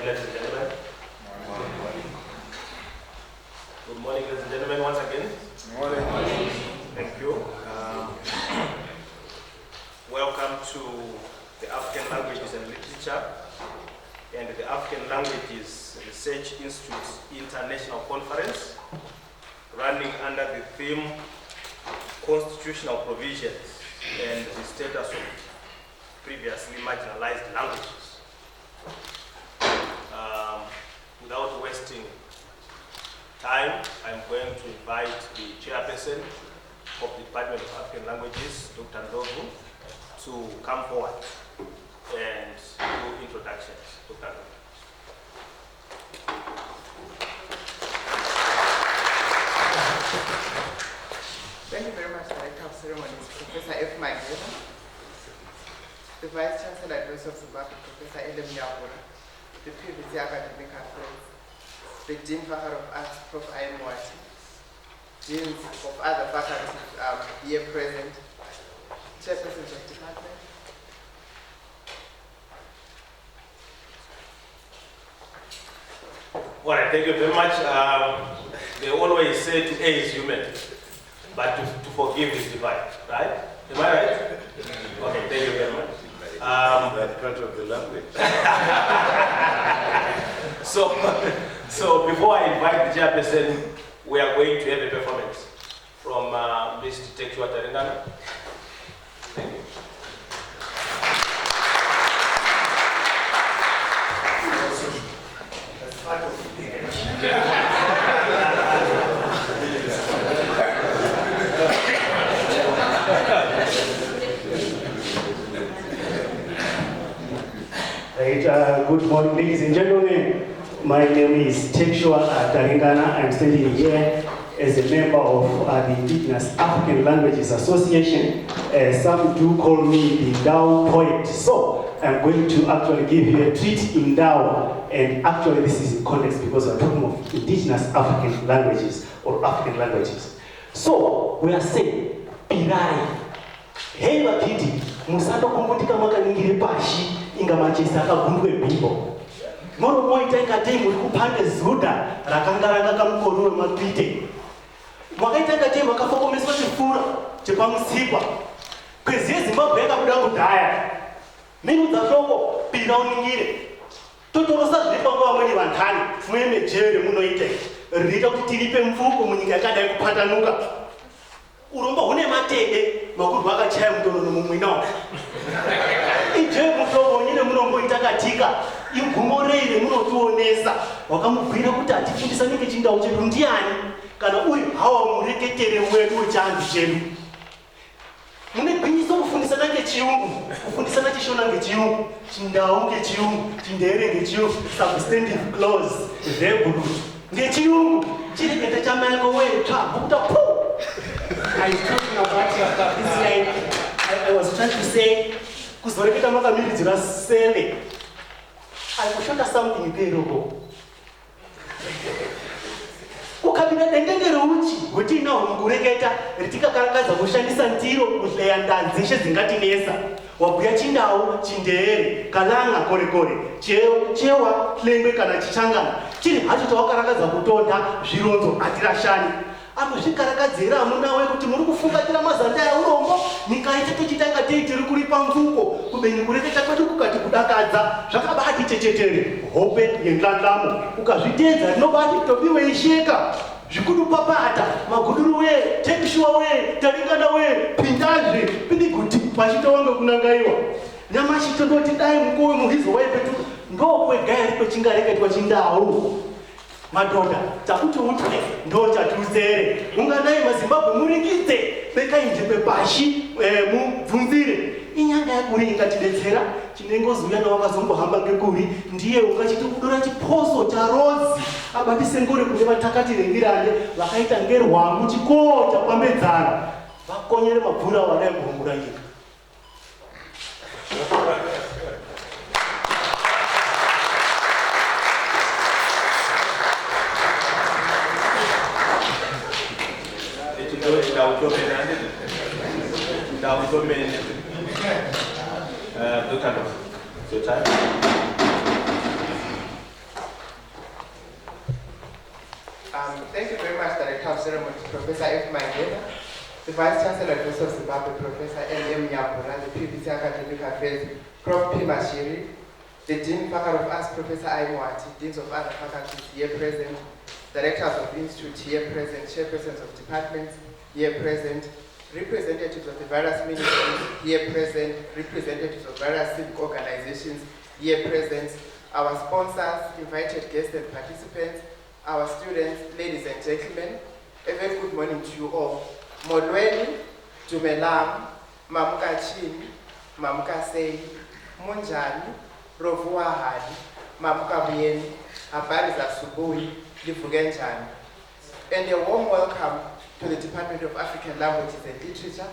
ladies and gentlemen. Good morning, ladies and gentlemen, once again. Good morning. Thank you. Welcome to the African Languages and Literature and the African Languages Research Institute's International Conference, running under the theme Constitutional Provisions and the Status of Previously Marginalized Languages. Without wasting time, I'm going to invite the chairperson of the Department of African Languages, Dr. Ndovu, to come forward and do introductions. Dr. Ndovu. Thank you very much, Director of Ceremonies, Professor F. Magera, the Vice Chancellor Advisor of Zimbabwe, Professor Elem Yabura, the previous academic affairs, the Dean Faculty of Arts, Prof. I.M. Wati, Deans of other faculties here present, Chairpersons of Department. All right, thank you very much. They always say to err is human, but to forgive is divine, right? Am I right? Okay, thank you very much. That's part of the language. So before I invite the chairperson, we are going to have a performance from Mr. Tekshua Tarindana. Thank you. Good morning, ladies and gentlemen. My name is Tekshua Tarindana. I'm standing here as a member of the Indigenous African Languages Association. Some do call me the Ndau poet. So I'm going to actually give you a treat in Ndau. And actually this is in context because we're talking of Indigenous African languages or African languages. So we are saying, Pirai. Hey Wapiti, Musato kumbutika makaningiri pashi. Inga machisa akagundwe bimbo. Moro moita ingatei muri kupande zuda rakangaranga kamukoro wemapite. Mwakaita ingatei makafokomeswa chifura chepamusikwa. Kweziye Zimbabwe yakabuda kudhaya. Minu dzashoko pira uningire. Totorosa zviri pangu vamweni vantani muemejere munoite. Rita kuti tiripe mfuko munyika yakadai kupatanuka. Urombo hune matede makurwa akachaya mutonono mumwinawo. Ije mutobo nyine munombo itakatika igumoreire munotuonesa wakamubwira kuti atifundisa nenge chindau chedu ndiani kana uyu hawa mureketere wedu wechantu chedu. Mune gwinyiso kufundisana ngechiyungu, kufundisana chishona ngechiyungu, chindau ngechiyungu, chindere ngechiyungu, substantive clause zebhuru ngechiyungu chirekete chamaiko wetsva kuta pu. I was talking about this line. I was trying to say kuzoreketa makamiridzira sele. I will show you something there. Ukabira dendengere uchi kuti ina ungureketa ritika karakaza kushandisa ndiro kuhleya ndanzi dzeshe dzingatinesa. Wabhuya chindau, chindere, kalanga kore chewa, hlengwe kana chichangana. Chiri hacho chawakarakadza kutonda zvironzo atirashani. Amuzvikarakadzira amuna we kuti muri kufungatira mazanda eurombo nyika yedu tichitanga tiri kuri pamvuko kubeni kureketa kwedu kukati kudakadza zvakabati chechetere hope yendlandlamo ukazviteedza rinobati tobi weisheka zvikudu papata maguduru we Tekshua we Taringana we pindazve pindi kuti pachitowanga kunangaiwa nyamashi tondoti dai mukowe muhizo waipetu ndokwega iripo chingareketwa chindau. Madhodha, takuti utwe ndo chatuzere. Ungadai maZimbabwe muringidze bekainjepe pashi mubvunzire. Inyanga yakuri ingatidetsera chinengozuya nawakazombohamba ngekuri ndiye ungachiti kudora chiposo cha Rozi abatise ngore kune vatakatire ngirande vakaita ngerwangu chikoo chapambedzana vakonyere mabvura wadai kuhungura nyika. Dr. Ndovu, it's your time. Thank you very much, Director of Ceremonies, Professor F. Mangena, the Vice Chancellor of Zimbabwe, Professor L.M. Nyambura, the PVC Academic Affairs, Prof. P. Mashiri, the Dean Faculty of Arts, Professor Aimwati, Deans of Other Faculties here present, Directors of Institute here present, Chairpersons of Departments here present, representatives of the various ministries here present, representatives of various civic organizations here present, our sponsors, invited guests and participants, our students, ladies and gentlemen, a very good morning to you all. Molweni, Dumelang, Mamuka Chini, Mamuka Sei, Munjani, Rovua Hadi, Mamuka Bieni, habari za asubuhi, livugenjani. And a warm welcome to the Department of African Languages and Literature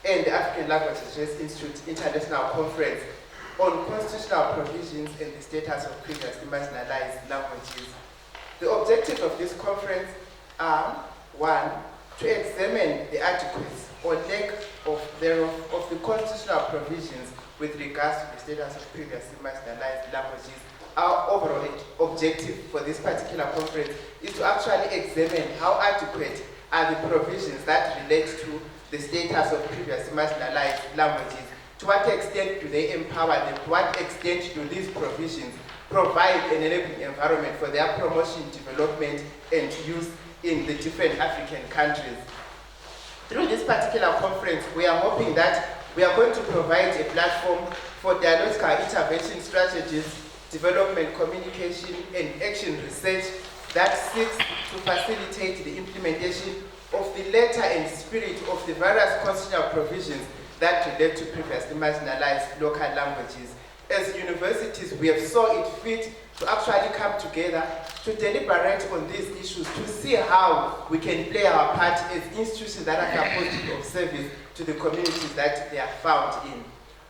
and the African Languages Institute International Conference on Constitutional Provisions and the Status of Previously Marginalized Languages. The objectives of this conference are, 1, to examine the adequacy or lack of the constitutional provisions with regards to the status of previously marginalized languages. Our overall objective for this particular conference is to actually examine how adequate are the provisions that relate to the status of previously marginalized languages. To what extent do they empower them? To what extent do these provisions provide an enabling environment for their promotion, development, and use in the different African countries? Through this particular conference, we are hoping that we are going to provide a platform for dialogical intervention strategies, development, communication, and action research that seeks to facilitate the implementation of the letter and spirit of the various constitutional provisions that relate to previously marginalized local languages. As universities, we have saw it fit to actually come together to deliberate on these issues, to see how we can play our part as institutions that are supposed of service to the communities that they are found in.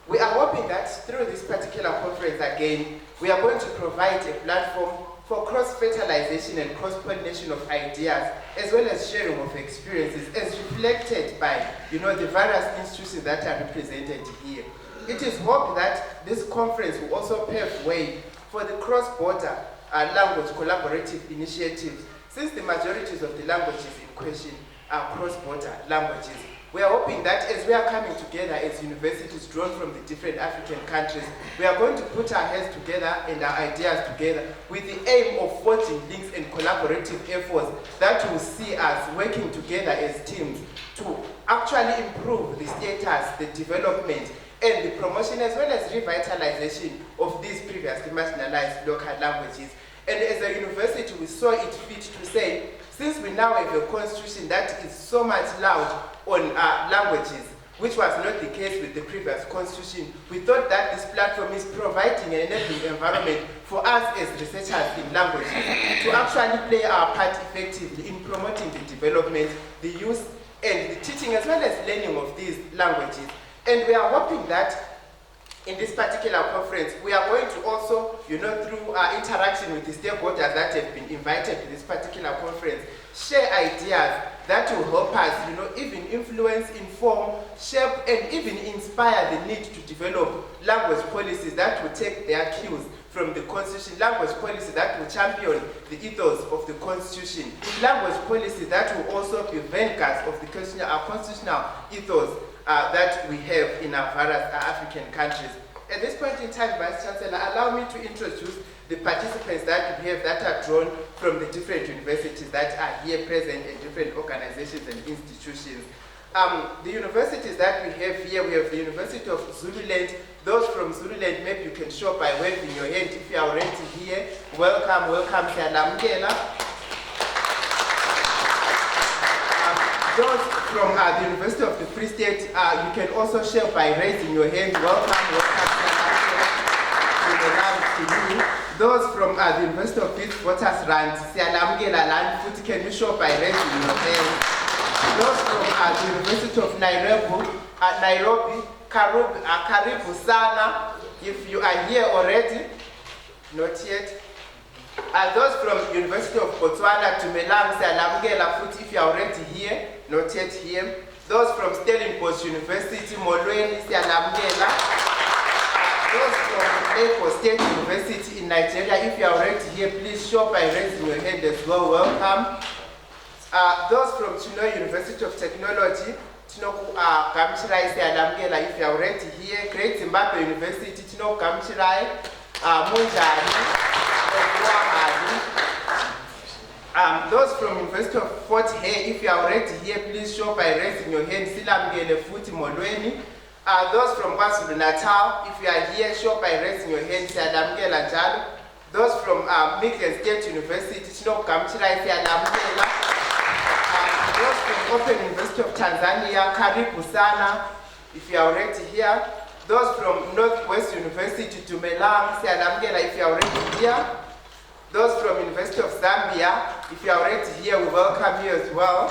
We are hoping that through this particular conference again, we are going to provide a platform for cross-fertilization and cross-pollination of ideas, as well as sharing of experiences, as reflected by the various institutions that are represented here. It is hoped that this conference will also pave way for the cross-border language collaborative initiatives, since the majorities of the languages in question are cross-border languages. We are hoping that as we are coming together as universities drawn from the different African countries, we are going to put our heads together and our ideas together with the aim of forging links and collaborative efforts that will see us working together as teams to actually improve the status, the development, and the promotion as well as revitalization of these previously marginalized local languages. And as a university, we saw it fit to say, since we now have a constitution that is so much loud on languages, which was not the case with the previous constitution, we thought that this platform is providing an enabling environment for us as researchers in languages to actually play our part effectively in promoting the development, the use, and the teaching as well as learning of these languages. And we are hoping that in this particular conference, we are going to also, through our interaction with the stakeholders that have been invited to this particular conference, share ideas that will help us, even influence, inform, shape, and even inspire the need to develop language policies that will take their cues from the Constitution, language policies that will champion the ethos of the Constitution, language policies that will also be vanguards of the constitutional ethos that we have in our various African countries. At this point in time, Vice Chancellor, allow me to introduce the participants that we have that are drawn from the different universities that are here present in different organizations and institutions. The universities that we have here, we have the University of Zululand. Those from Zululand, maybe you can show by waving your hand if you are already here. Welcome, welcome, Siyalamukela. Those from the University of the Free State, you can also share by raising your hand. Welcome, welcome. Those from the University of Witwatersrand, can you show by raising your hand? Those from the University of Nairobi, Karibu Sana, if you are here already, not yet. Those from University of Botswana, Dumelang, Siyalamukela, if you are already here, not yet here. Those from Stellenbosch University, Molweni, Siyalamukela. Those from Lagos State University in Nigeria, if you are already here, please show by raising your hand as well. Welcome. Those from Chino University of Technology, Chino Kamchirai Siadamgela, if you are already here, Great Zimbabwe University, Chino Kamchirai, Munjani, those from University of Fort Hare, if you are already here, please show by raising your hand. Silamgele Futi Molweni. Those from KwaZulu Natal, if you are here, show by raising your hand. Siadamgela Njalo. Those from Michigan State University, Chino Kamchirai Siadamgela. Those from Open University of Tanzania, Karibu Sana, if you are already here. Those from Northwest University, Dumelang, Siadamgela, if you are already here. Those from University of Zambia, if you are already here, we welcome you as well.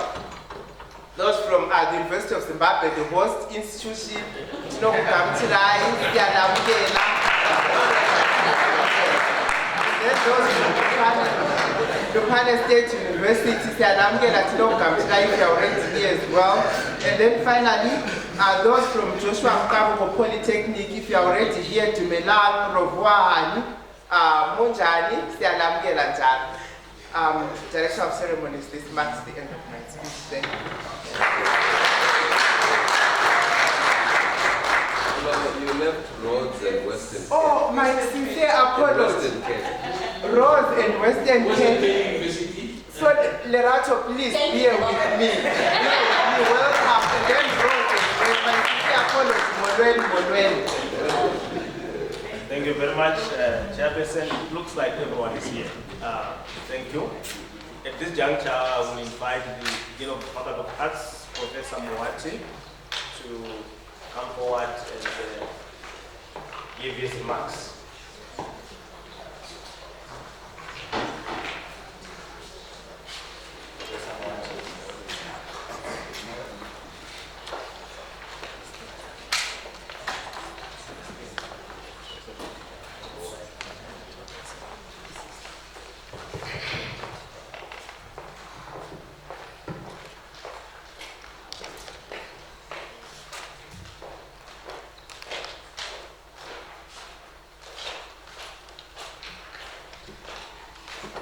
Those from the University of Zimbabwe, the host institution, Tinokukamchirai, Siadamgela. Then those from Lupane State University, Siadamgela, Tinokukamchirai, if you are already here as well. And then finally, those from Joshua Mkabuko Polytechnic, if you are already here, Dumelang, Rovuahani, Munjani, Siadamgela Njalo. Director of Ceremonies, this marks the end of my speech. Thank you. You left Rhodes and Western Cape. Oh, my sincere apologies. Rhodes and Western Cape. So, Lerato, please bear with me. Welcome. And then Rhodes and my sincere apologies. Thank you very much, Chairperson. It looks like everyone is here. Thank you. At this juncture, I will invite the Dean of the Faculty of Arts, Professor Mwati, to come forward and give his remarks.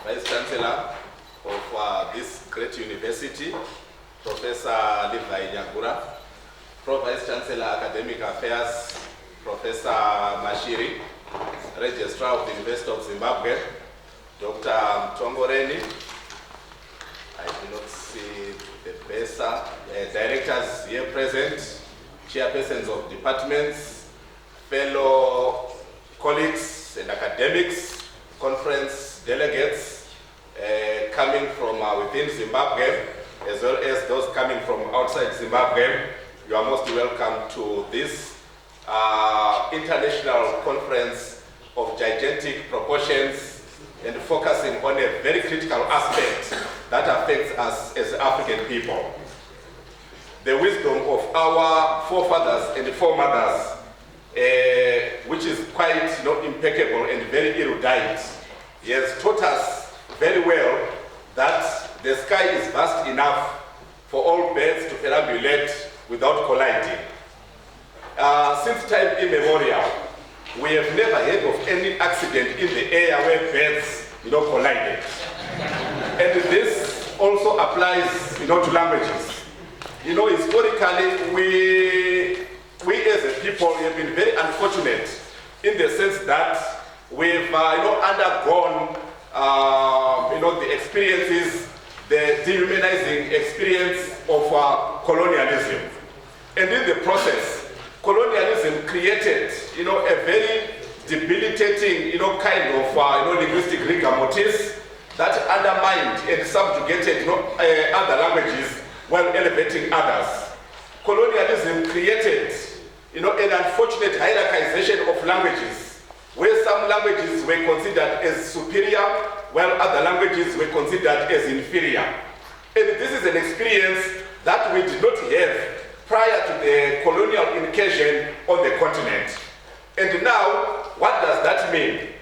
Vice Chancellor of this great university, Professor Levi Nyagura, Pro-Vice Chancellor Academic Affairs, Professor Mashiri, Registrar of the University of Zimbabwe, Dr. Tongoreni. I do not see the PESA, directors here present, chairpersons of departments, fellow colleagues and academics, conference delegates coming from within Zimbabwe, as well as those coming from outside Zimbabwe. You are most welcome to this international conference of gigantic proportions and focusing on a very critical aspect that affects us as African people. The wisdom of our forefathers and foremothers, which is quite impeccable and very erudite, he has taught us very well that the sky is vast enough for all birds to perambulate without colliding. Since time immemorial, we have never heard of any accident in the air where birds collided. And this also applies to languages. Historically, we as a people have been very unfortunate in the sense that we've undergone the experiences, the dehumanizing experience of colonialism. And in the process, colonialism created a very debilitating kind of linguistic rigor mortis that undermined and subjugated other languages while elevating others. Colonialism created an unfortunate hierarchization of languages, where some languages were considered as superior, while other languages were considered as inferior. And this is an experience that we did not have prior to the colonial incursion on the continent. And now, what does that mean?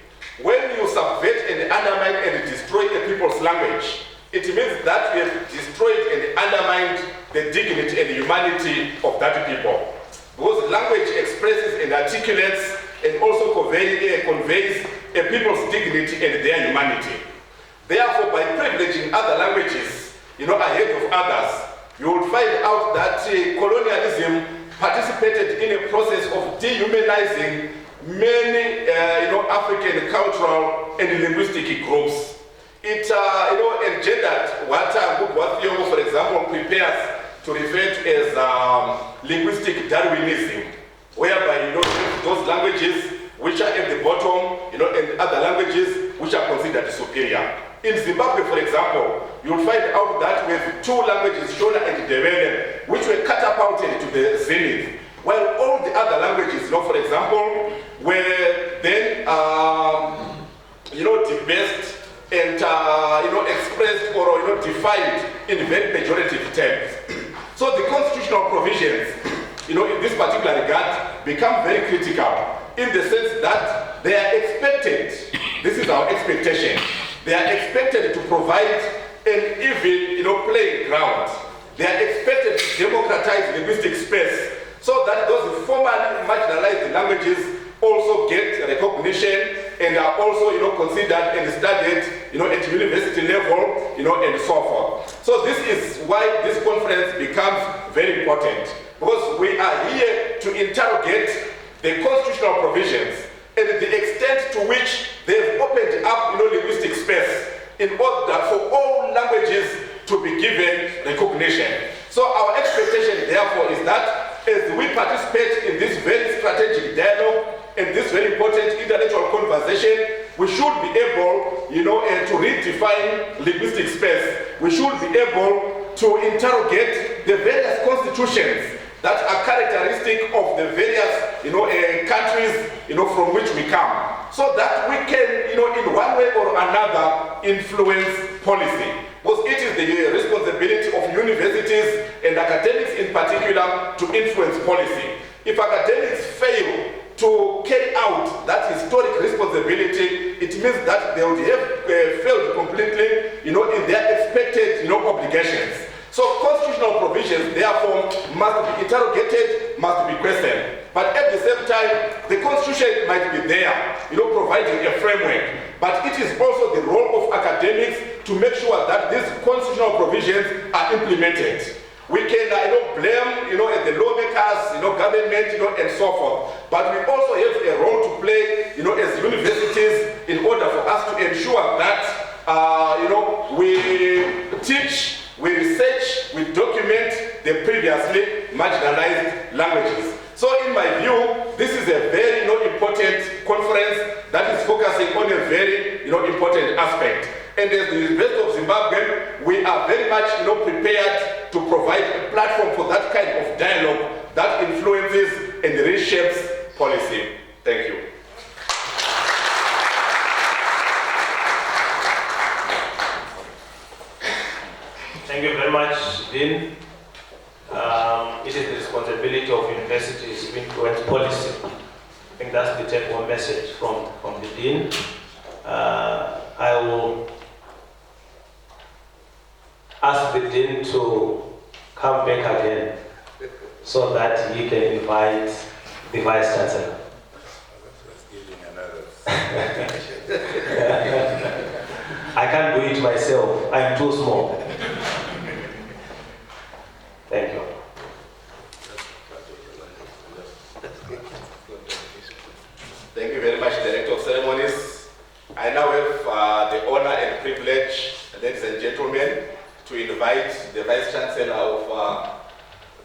When you subvert and undermine and destroy a people's language, it means that we have destroyed and undermined the dignity and humanity of that people. Because language expresses and articulates and also conveys a people's dignity and their humanity. Therefore, by privileging other languages ahead of others. You will find out that colonialism participated in a process of dehumanizing many African cultural and linguistic groups. It engendered what Goodworth, for example, prepares to refer to as linguistic Darwinism, whereby those languages which are at the bottom, and other languages which are considered superior. In Zimbabwe, for example, you'll find out that we have two languages, Shona and Ndebele, which were catapulted to the zenith, while all the other languages, for example, were then, debased and, expressed or, defined in very pejorative terms. So the constitutional provisions, in this particular regard, become very critical in the sense that they are expected, this is our expectation, they are expected to provide an even, playing ground. They are expected to democratize linguistic space so that those formerly marginalized languages also get recognition and are also, considered and studied, at university level, and so forth. So this is why this conference becomes very important, because we are here to interrogate the constitutional provisions and the extent to which they've opened up, linguistic space in order for all languages to be given recognition. So our expectation, therefore, is that as we participate in this very strategic dialogue and this very important intellectual conversation, we should be able, to redefine linguistic space. We should be able to interrogate the various constitutions that are characteristic of the various, countries, from which we come, so that we can, in one way or another, influence policy. Because it is the responsibility of universities and academics in particular to influence policy. If academics fail to carry out that historic responsibility, it means that they would have failed completely, in their expected, obligations. So constitutional provisions, therefore, must be interrogated, must be questioned. But at the same time, the Constitution might be there, providing a framework. But it is also the role of academics to make sure that these constitutional provisions are implemented. We can, blame, the lawmakers, government, and so forth. But we also have a role to play, as universities, in order for us to ensure that, we teach, we research, we document the previously marginalized languages. So in my view, this is a very important conference that is focusing on a very important aspect. And as the University of Zimbabwe, we are very much prepared to provide a platform for that kind of dialogue that influences and reshapes policy. Thank you. Thank you very much, Dean. It is the responsibility of universities to influence policy. I think that's the take-home message from the Dean. I will ask the Dean to come back again so that he can invite the Vice Chancellor. I can't do it myself. I'm too small. Thank you. Thank you very much, Director of Ceremonies. I now have the honor and privilege, ladies and gentlemen, to invite the Vice Chancellor of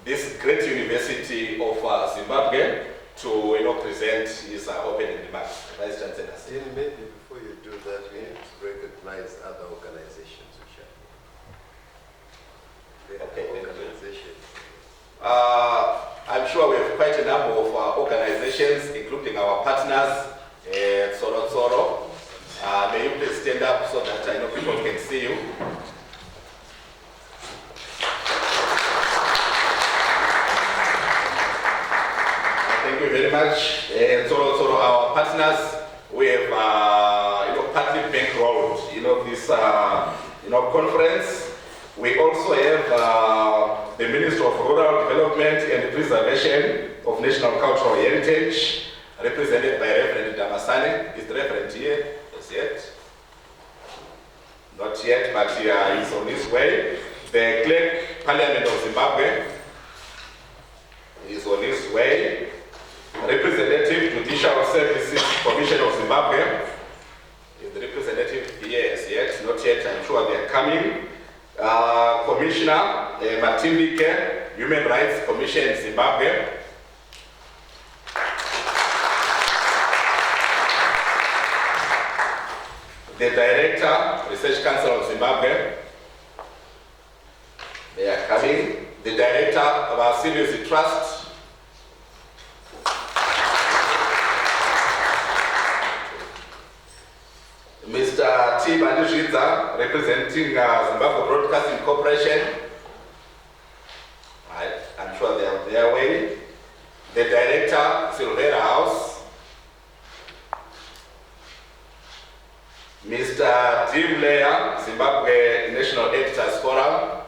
this great university of Zimbabwe to present his opening remarks. Vice Chancellor. Maybe before you do that, we need to recognize other organizations which are Okay, organizations. I'm sure we have quite a number of organizations, including our partners, Soro. May you please stand up so that I know people can see you. Thank you very much. So our partners, we have partly bankrolled this conference. We also have the Ministry of Rural Development and Preservation of National Cultural Heritage, represented by Reverend Damasane. Is the Reverend here? Yes, yet? Not yet, but he's on his way. The Clerk Parliament of Zimbabwe is on his way. Representative Judicial Services Commission of Zimbabwe. Is the representative here as yet? Not yet, I'm sure they are coming. Commissioner Matimbike, Human Rights Commission Zimbabwe. The Director, Research Council of Zimbabwe. They are coming. The Director of our Serious Trust. Mr. T. Bandizhidza, representing Zimbabwe Broadcasting Corporation. Right, I'm sure they are their way. The Director, Silvera House. Mr. Jim Leah, Zimbabwe National Editors Forum.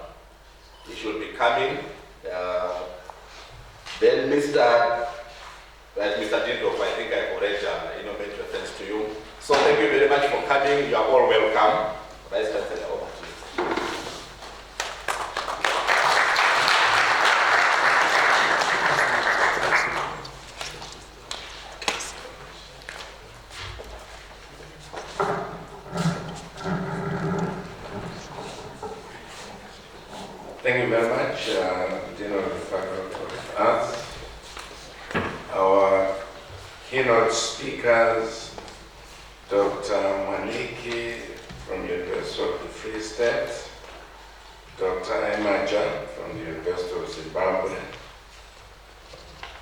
He should be coming. Then Mr. Dindorf, I think I've already made reference to you. So thank you very much for coming. You are all welcome. Vice Chancellor, over to you. Thank you very much, Dean of the Faculty of Arts. Our keynote speakers, Dr. Maniki from the University of the Free State, Dr. Emaja from the University of Zimbabwe,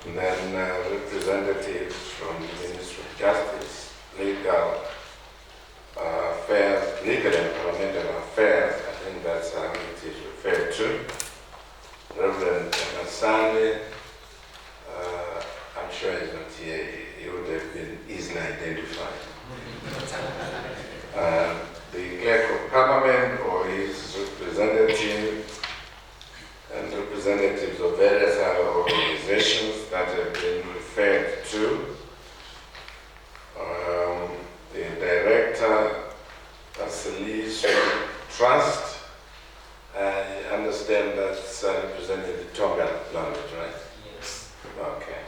and then representatives from the Ministry of Justice, Legal Affairs, Legal and Parliamentary Affairs, I think that's how it is referred to. Reverend Masane, I'm sure he's not here, he would have been easily identified. The Clerk of Parliament or his representative and representatives of various other organizations that have been referred to. The Director, Facilities Trust, I understand that's representing the Tonga language, right? Yes. Okay.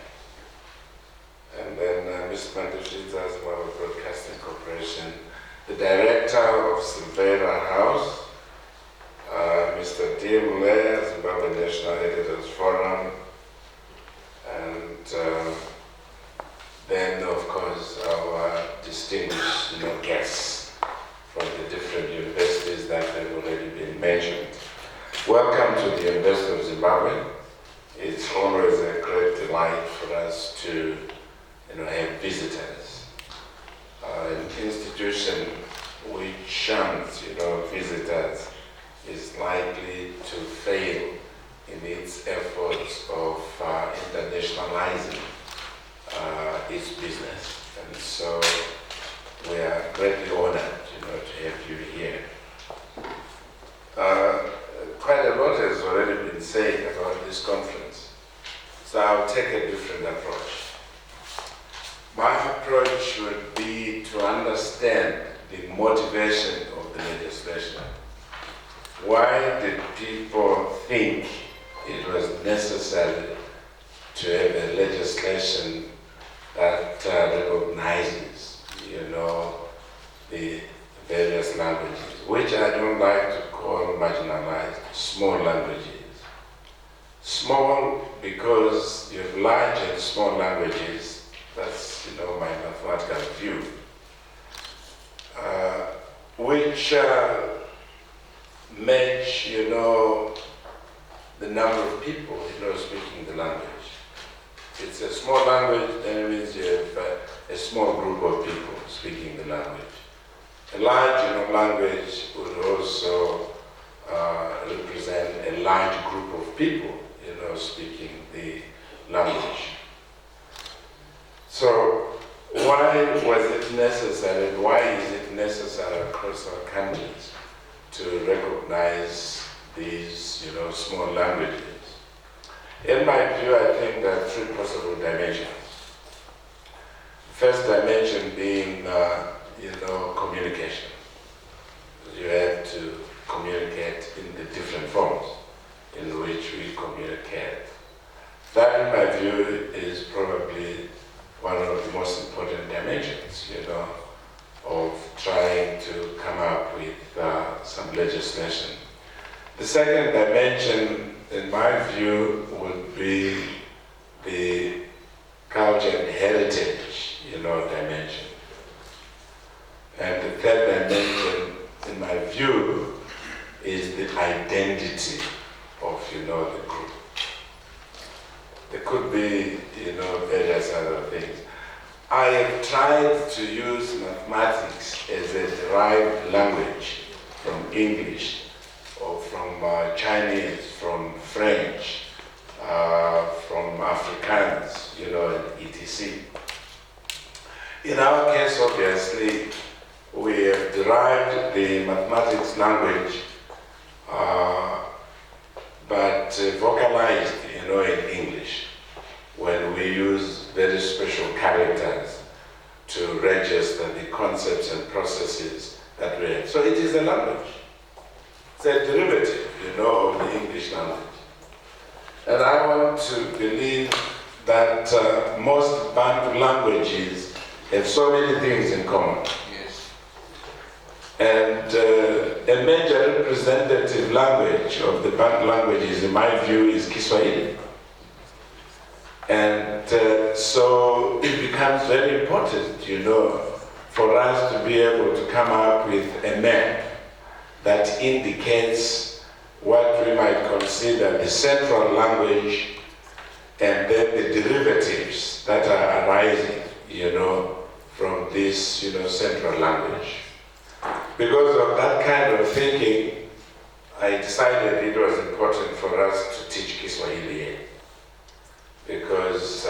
And then Mr. Mandeshita, Zimbabwe Broadcasting Corporation, the Director of Silvera House, Mr. Tim Lair, Zimbabwe National Editors Forum, and then, of course, our distinguished guests from the different universities that have already been mentioned. Welcome to the University of Zimbabwe. It's always a great delight for us to have visitors. An institution which shuns visitors is likely to fail in its efforts of internationalizing its business. And so we are greatly honored to have you here. Quite a lot has already been said about this conference, so I'll take a different approach. My approach would be to understand the motivation of the legislation. Why did people think it was necessary to have a legislation that recognizes, the various languages, which I don't like to call marginalized, small languages. Small because you have large and small languages. That's, my mathematical view. Which match, the number of people, speaking the language. It's a small language, then it means you have a small group of people speaking the language. A large, language would also represent a large group of people, speaking the language. So why was it necessary, why is it necessary across our countries to recognize these, small languages? In my view, I think there are three possible dimensions. First dimension being, communication. You have to communicate in the different forms. communicate. That, in my view, is probably one of the most important dimensions, of trying to come up with some legislation. The second dimension, in my view, would be the culture and heritage, dimension. And the third dimension, in my view, is the identity of, the group. There could be, various other things. I have tried to use mathematics as a derived language from English or from Chinese, from French, from Afrikaans, and etc. In our case, obviously, we have derived the mathematics language, but vocalized, in English, when we use very special characters to register the concepts and processes that we have. So it is a language. It's a derivative, of the English language. And I want to believe that most Bantu languages have so many things in common. Yes. And a major representative language of the Bantu languages, in my view, is Kiswahili. And so it becomes very important, for us to be able to come up with a map that indicates what we might consider the central language and then the derivatives that are arising, from this, central language. Because of that kind of thinking, I decided it was important for us to teach Kiswahili. Because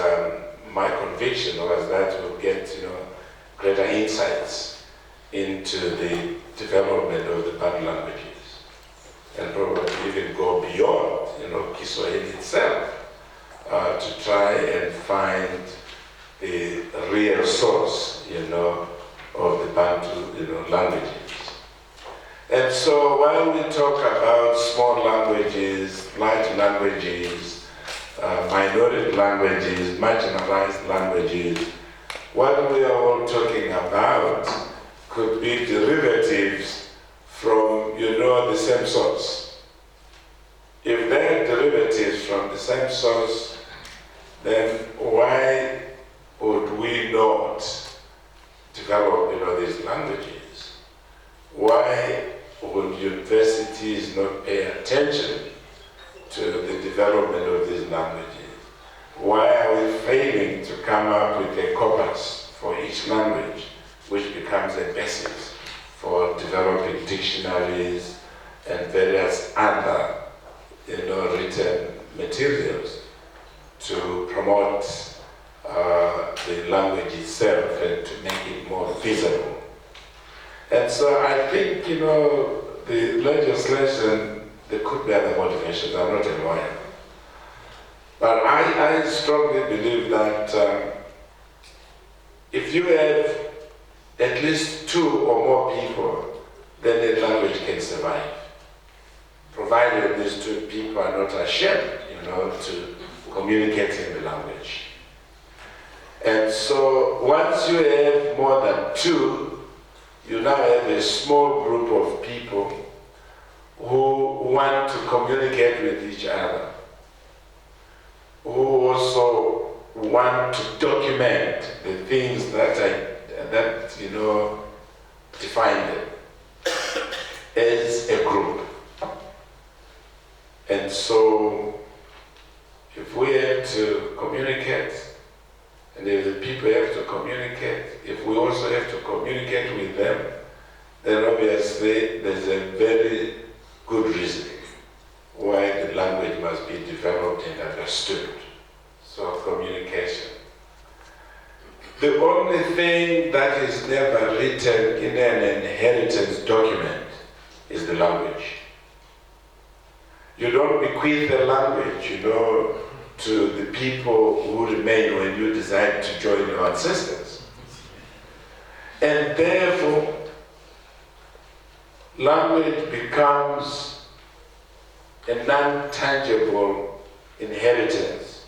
my conviction was that we'll get, greater insights into the development of the Bantu languages, and probably even go beyond, Kiswahili itself, to try and find the real source, of the Bantu, languages. And so while we talk about small languages, large languages, minority languages, marginalized languages, what we are all talking about could be derivatives from, the same source. If they're derivatives from the same source, then why would we not develop, these languages? Why would universities not pay attention to the development of these languages? Why are we failing to come up with a corpus for each language, which becomes a basis for developing dictionaries and various other, written materials to promote the language itself and to make it more visible? And so I think, the legislation, there could be other motivations. I'm not a lawyer. But I strongly believe that if you have at least 2 or more people, then the language can survive, provided these 2 people are not ashamed, to communicate in the language. And so once you have more than 2, you now have a small group of people who want to communicate with each other, who also want to document the things that define them as a group. And so if we have to communicate, and if the people have to communicate, if we also have to communicate with them, then obviously there's a very good reason why the language must be developed and understood. So communication. The only thing that is never written in an inheritance document is the language. You don't bequeath the language, to the people who remain when you decide to join your ancestors. And therefore, language becomes a non-tangible inheritance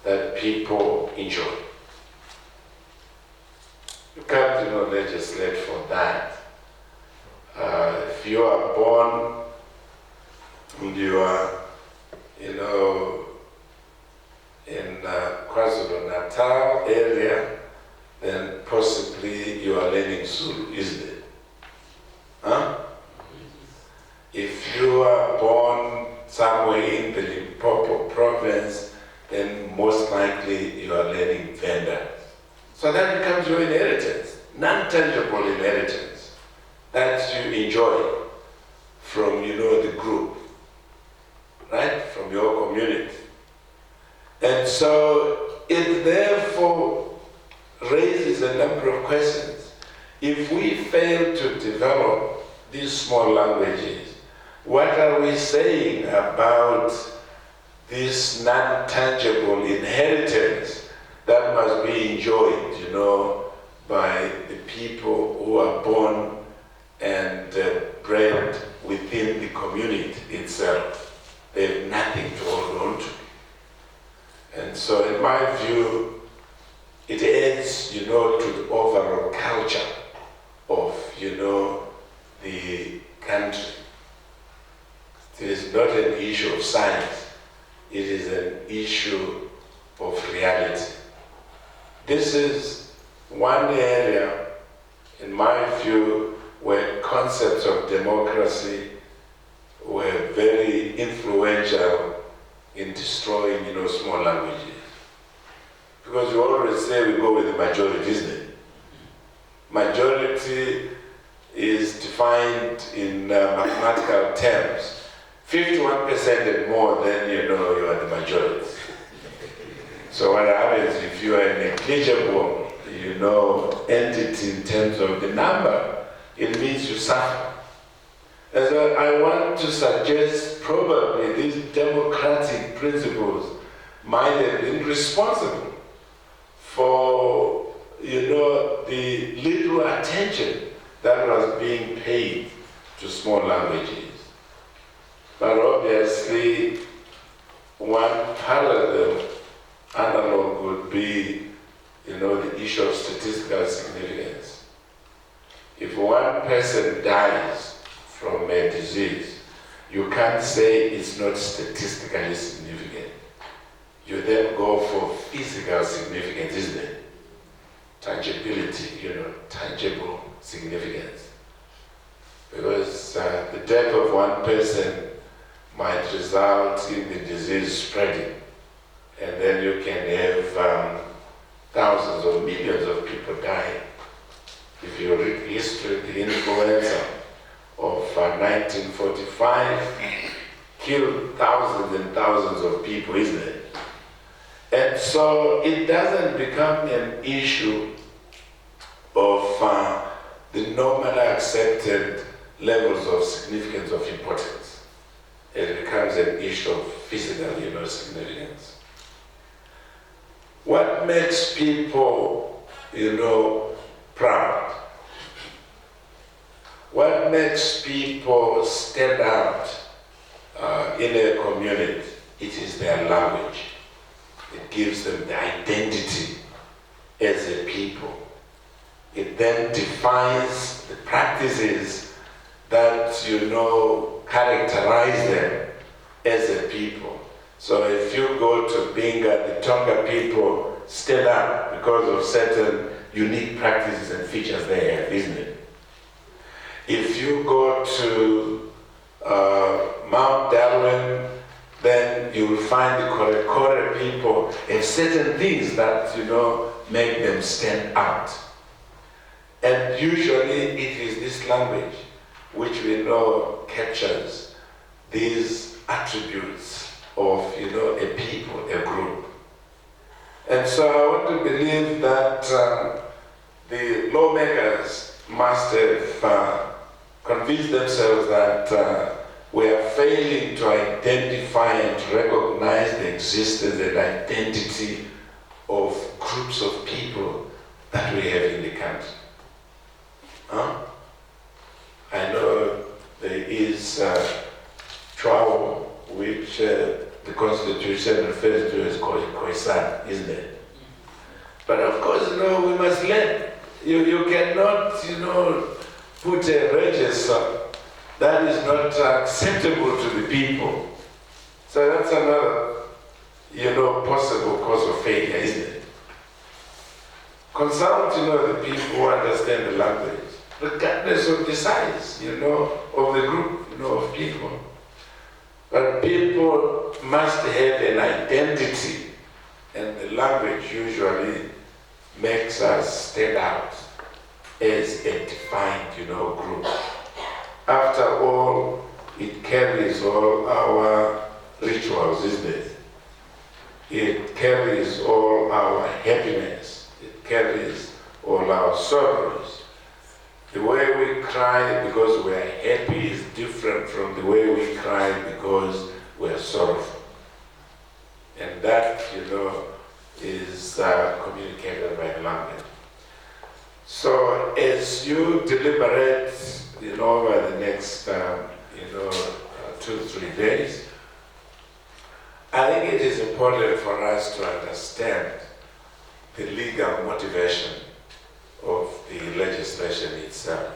that people enjoy. You can't, legislate for that. If you are born and you are, in KwaZulu-Natal area, then possibly you are learning Zulu, isn't it? Huh? If you are born somewhere in the Limpopo province, then most likely you are learning Venda. So that becomes your inheritance, non-tangible inheritance that you enjoy from, the group, right? From your community. And so it therefore raises a number of questions. If we fail to develop these small languages, what are we saying about this non-tangible inheritance that must be enjoyed, by the people who are born and bred within the community itself? They have nothing to hold on to. And so in my view, it adds, to the overall culture of, the country. It is not an issue of science. It is an issue of reality. This is one area, in my view, where concepts of democracy were very influential in destroying, small languages. Because you always say we go with the majority, isn't it? Majority is defined in mathematical terms. 51% and more, then you are the majority. So what happens if you are a negligible, entity in terms of the number, it means you suffer. And so I want to suggest probably these democratic principles might have been responsible for, the little attention that was being paid to small languages. But obviously, one parallel analog would be, the issue of statistical significance. If one person dies from a disease, you can't say it's not statistically significant. You then go for physical significance, isn't it? Tangibility, tangible significance. Because the death of one person might result in the disease spreading. And then you can have thousands or millions of people dying. If you read history, the influenza of 1945 killed thousands and thousands of people, isn't it? And so it doesn't become an issue of the normally accepted levels of significance of importance. It becomes an issue of physical, significance. What makes people, proud? What makes people stand out in a community? It is their language. It gives them the identity as a people. It then defines the practices that, characterize them as a people. So if you go to Binga, the Tonga people stand out because of certain unique practices and features they have, isn't it? If you go to Mount Darwin, then you will find the Kore people have certain things that, make them stand out. And usually it is this language which we know captures these attributes of, a people, a group. And so I want to believe that the lawmakers must have convinced themselves that we are failing to identify and to recognize the existence and identity of groups of people that we have in the country. I know there is trouble which the Constitution refers to as Khoisan, isn't it? But of course, we must learn. You cannot, put a register that is not acceptable to the people. So that's another, possible cause of failure, isn't it? Consult, the people who understand the language, regardless of the size, of the group, of people. But people must have an identity, and the language usually makes us stand out as a defined, group. After all, it carries all our rituals, isn't it? It carries all our happiness. It carries all our sorrows. The way we cry because we are happy is different from the way we cry because we are sorrowful. And that, is communicated by the language. So as you deliberate, over the next, 2-3 days, I think it is important for us to understand the legal motivation of the legislation itself.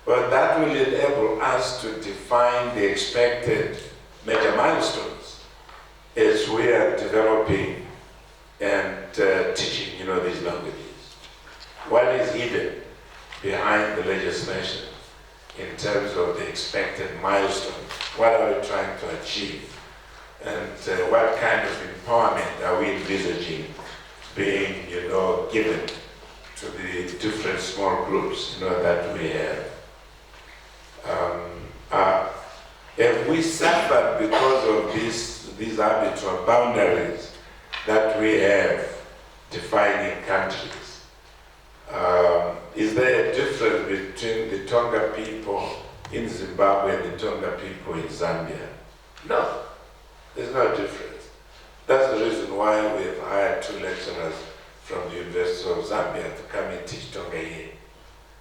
But that will enable us to define the expected major milestones as we are developing and teaching, these languages. What is hidden behind the legislation in terms of the expected milestones? What are we trying to achieve? And what kind of empowerment are we envisaging being, given to the different small groups, that we have? Have we suffered because of these arbitrary boundaries that we have defining countries? Is there a difference between the Tonga people in Zimbabwe and the Tonga people in Zambia? No, there's no difference. That's the reason why we've hired 2 lecturers from the University of Zambia to come and teach Tonga here.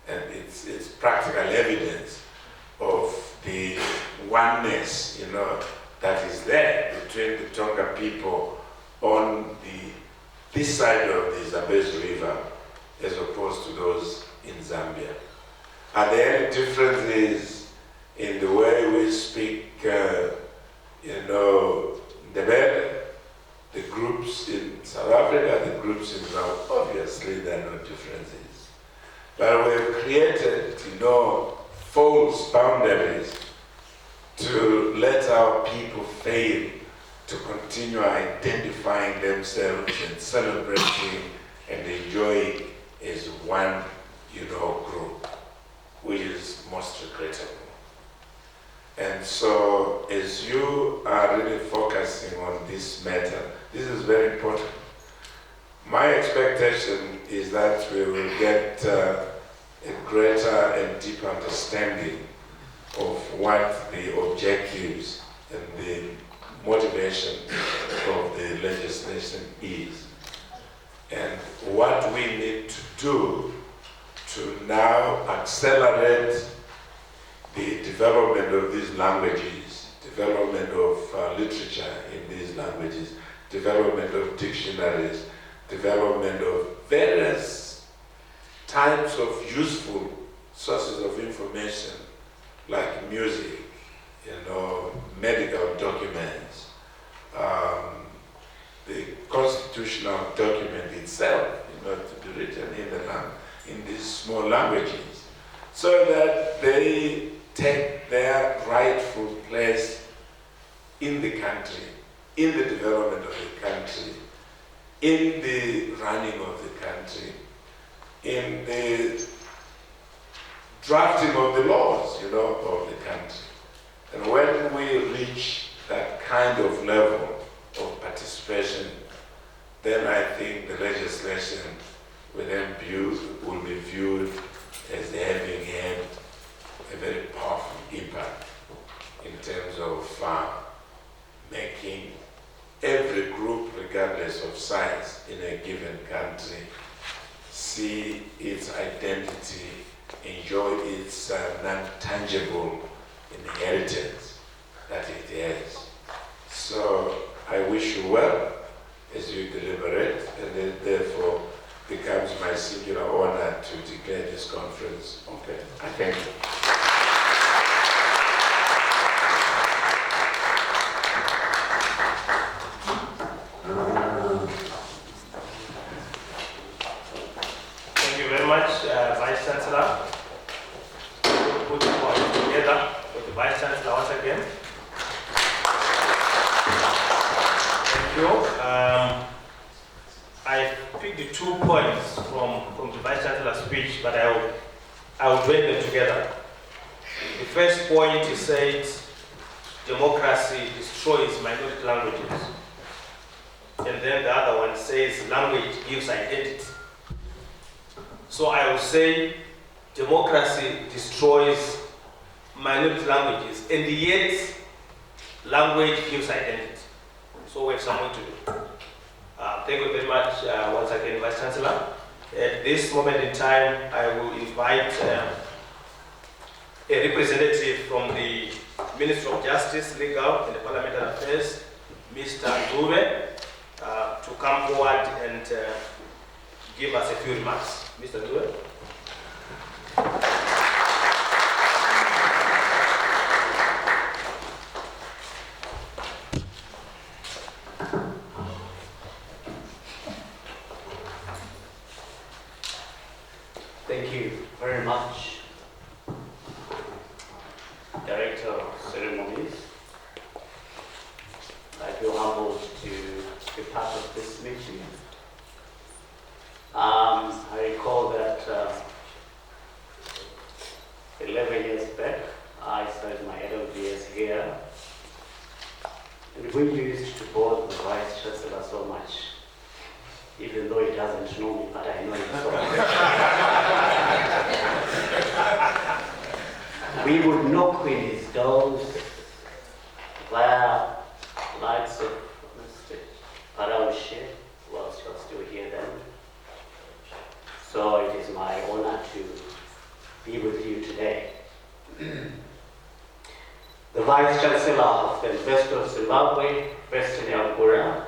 And it's practical evidence of the oneness, that is there between the Tonga people on this side of the Zambezi River as opposed to those in Zambia. Are there any differences in the way we speak, the groups in South Africa, the groups in Zimbabwe? Obviously, there are no differences. But we've created, false boundaries to let our people fail to continue identifying themselves and celebrating and enjoying as one, group, which is most regrettable. And so, as you are really focusing on this matter, this is very important. My expectation is that we will get a greater and deeper understanding of what the objectives and the motivation of the legislation is, and what we need to do to now accelerate the development of these languages, development of literature in these languages, development of dictionaries, development of various types of useful sources of information like music, medical documents, the constitutional document itself, to be written in these small languages, so that they take their rightful place in the country, in the development of the country, in the running of the country, in the drafting of the laws, of the country. And when we reach that kind of level of participation, then I think the legislation will be viewed as having had a very powerful impact in terms of making every group, regardless of size, in a given country, see its identity, enjoy its non-tangible inheritance that it has. So I wish you well as you deliberate, and it therefore becomes my singular honor to declare this conference open. I thank you. Thank you very much, Vice Chancellor. We'll put the point together with the Vice Chancellor once again. Thank you. I picked the 2 points from the Vice Chancellor's speech, but I will blend them together. The first point, he said, democracy destroys minority languages. And then the other one says, language gives identity. So I will say, democracy destroys minority languages, and yet language gives identity. So we have something to do. Thank you very much once again, Vice Chancellor. At this moment in time, I will invite a representative from the Ministry of Justice, Legal and Parliamentary Affairs, Mr. Dube, to come forward and give us a few remarks. Mr. Dube. Thank you very much, Director of Ceremonies. I feel humbled to be part of this meeting. I recall that 11 years back, I started my LLBS here, and we used to bore the Vice Chancellor so much, even though he doesn't know me, but I know him so well. We would knock in his doors via lights of Mr. Paraushe, who was still here then. So it is my honor to be with you today. The Vice Chancellor of the University of Zimbabwe, President Yangura,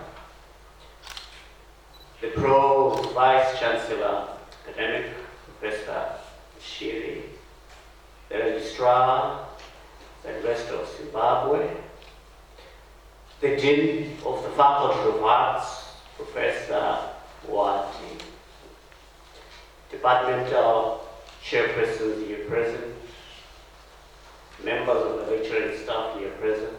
the Pro-Vice Chancellor, Academic Professor Shiri, the Registrar, the University of Zimbabwe, the Dean of the Faculty of Arts, Professor Wati, Departmental Chairpersons here present, members of the lecturing staff here present,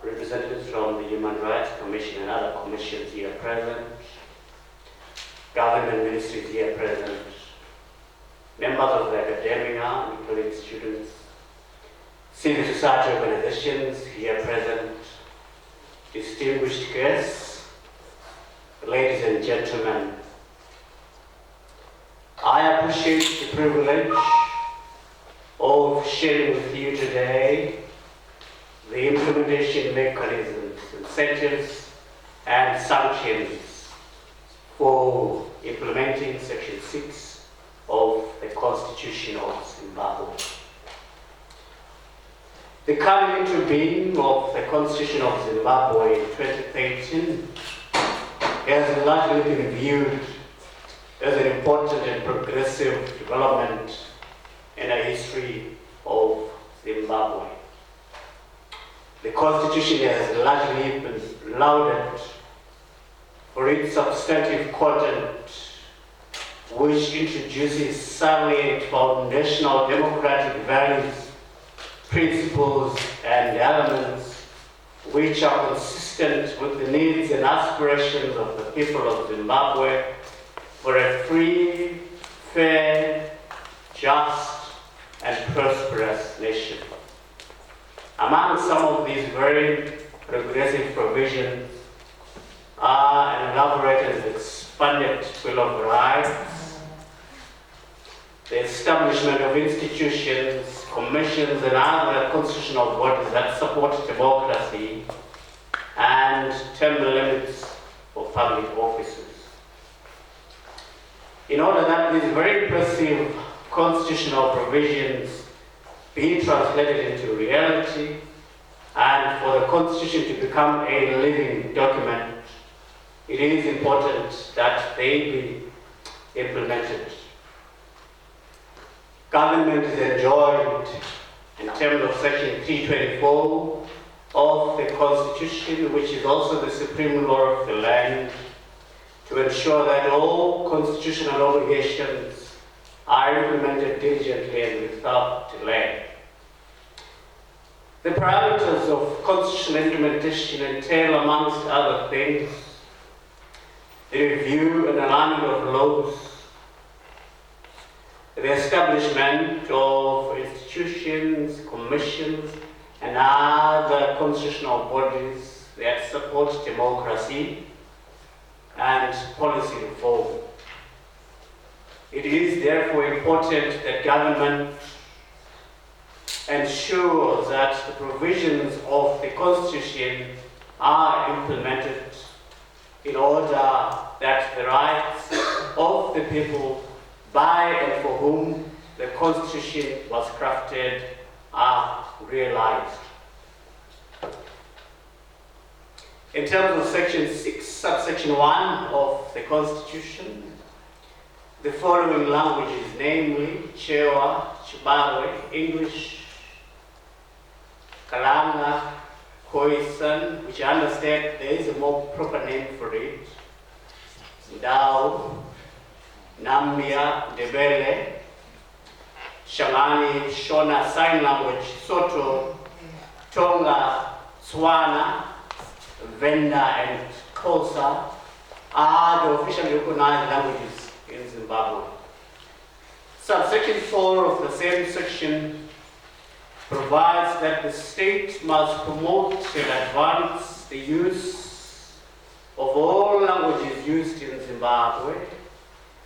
representatives from the Human Rights Commission and other commissions here present, government ministries here present, members of the academia, including students, civil society organizations here present, distinguished guests, ladies and gentlemen. I appreciate the privilege of sharing with you today the implementation mechanisms, incentives, and sanctions for implementing Section 6 of the Constitution of Zimbabwe. The coming into being of the Constitution of Zimbabwe in 2013 has largely been viewed as an important and progressive development in the history of Zimbabwe. The Constitution has largely been lauded for its substantive content, which introduces salient foundational democratic values, principles, and elements which are consistent with the needs and aspirations of the people of Zimbabwe for a free, fair, just, and prosperous nation. Among some of these very progressive provisions are an elaborated and expanded Bill of Rights, the establishment of institutions, commissions, and other constitutional bodies that support democracy, and term limits for public offices. In order that these very impressive constitutional provisions be translated into reality, And for the Constitution to become a living document, it is important that they be implemented. Government is enjoined in terms of Section 324 of the Constitution, which is also the supreme law of the land, to ensure that all constitutional obligations are implemented diligently and without delay. The parameters of constitutional implementation entail, amongst other things, the review and alignment of laws, the establishment of institutions, commissions, and other constitutional bodies that support democracy and policy reform. It is therefore important that government ensures that the provisions of the Constitution are implemented in order that the rights of the people by and for whom the Constitution was crafted are realized. In terms of Section 6, subsection 1 of the Constitution, the following languages, namely Chewa, Chibarwe, English, Kalanga, Khoisan, which I understand there is a more proper name for it, Dao, Namia, Ndebele, Shamani, Shona, Sign Language, Soto, Tonga, Tswana, Venda, and Xhosa are the officially recognized languages in Zimbabwe. Subsection 4 of the same section provides that the state must promote and advance the use of all languages used in Zimbabwe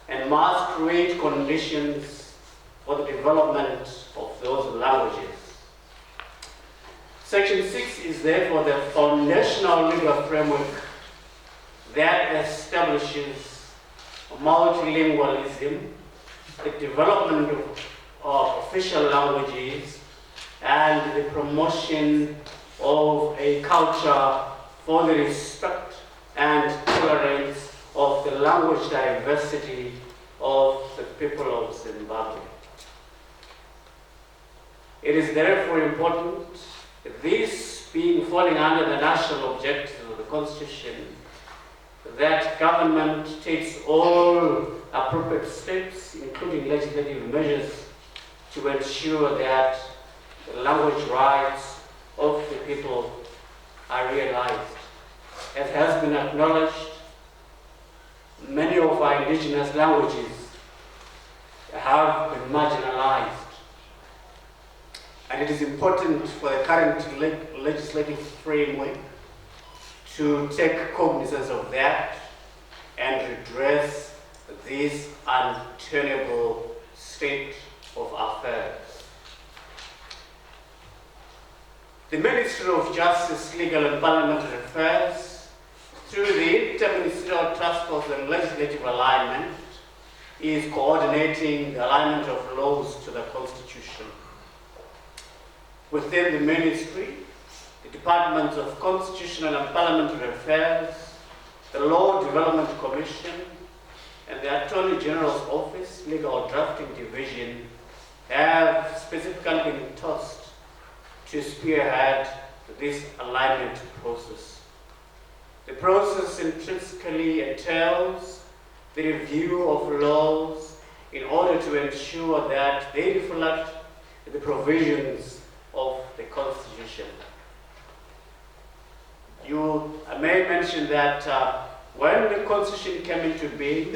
and must create conditions for the development of those languages. Section 6 is therefore the foundational legal framework that establishes multilingualism, the development of official languages, and the promotion of a culture for the respect and tolerance of the language diversity of the people of Zimbabwe. It is therefore important, this being falling under the national objectives of the Constitution, that government takes all appropriate steps, including legislative measures, to ensure that the language rights of the people are realized. As has been acknowledged, many of our indigenous languages have been marginalized. And it is important for the current legislative framework to take cognizance of that and redress this untenable state of affairs. The Ministry of Justice, Legal and Parliamentary Affairs, through the Inter-Ministerial Task Force and Legislative Alignment, is coordinating the alignment of laws to the Constitution. Within the Ministry, the Departments of Constitutional and Parliamentary Affairs, the Law Development Commission, and the Attorney General's Office, Legal Drafting Division, have specifically been tasked to spearhead this alignment process. The process intrinsically entails the review of laws in order to ensure that they reflect the provisions of the Constitution. I may mention that when the Constitution came into being,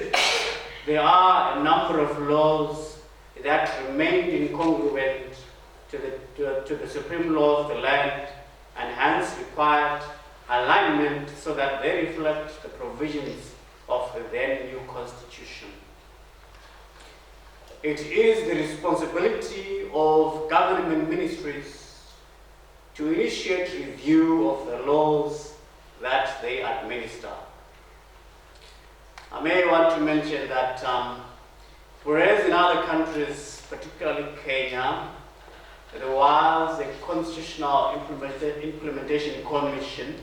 there are a number of laws that remained incongruent to the supreme law of the land and hence required alignment so that they reflect the provisions of the then new Constitution. It is the responsibility of government ministries to initiate review of the laws that they administer. I may want to mention that whereas in other countries, particularly Kenya, there was a Constitutional Implementation Commission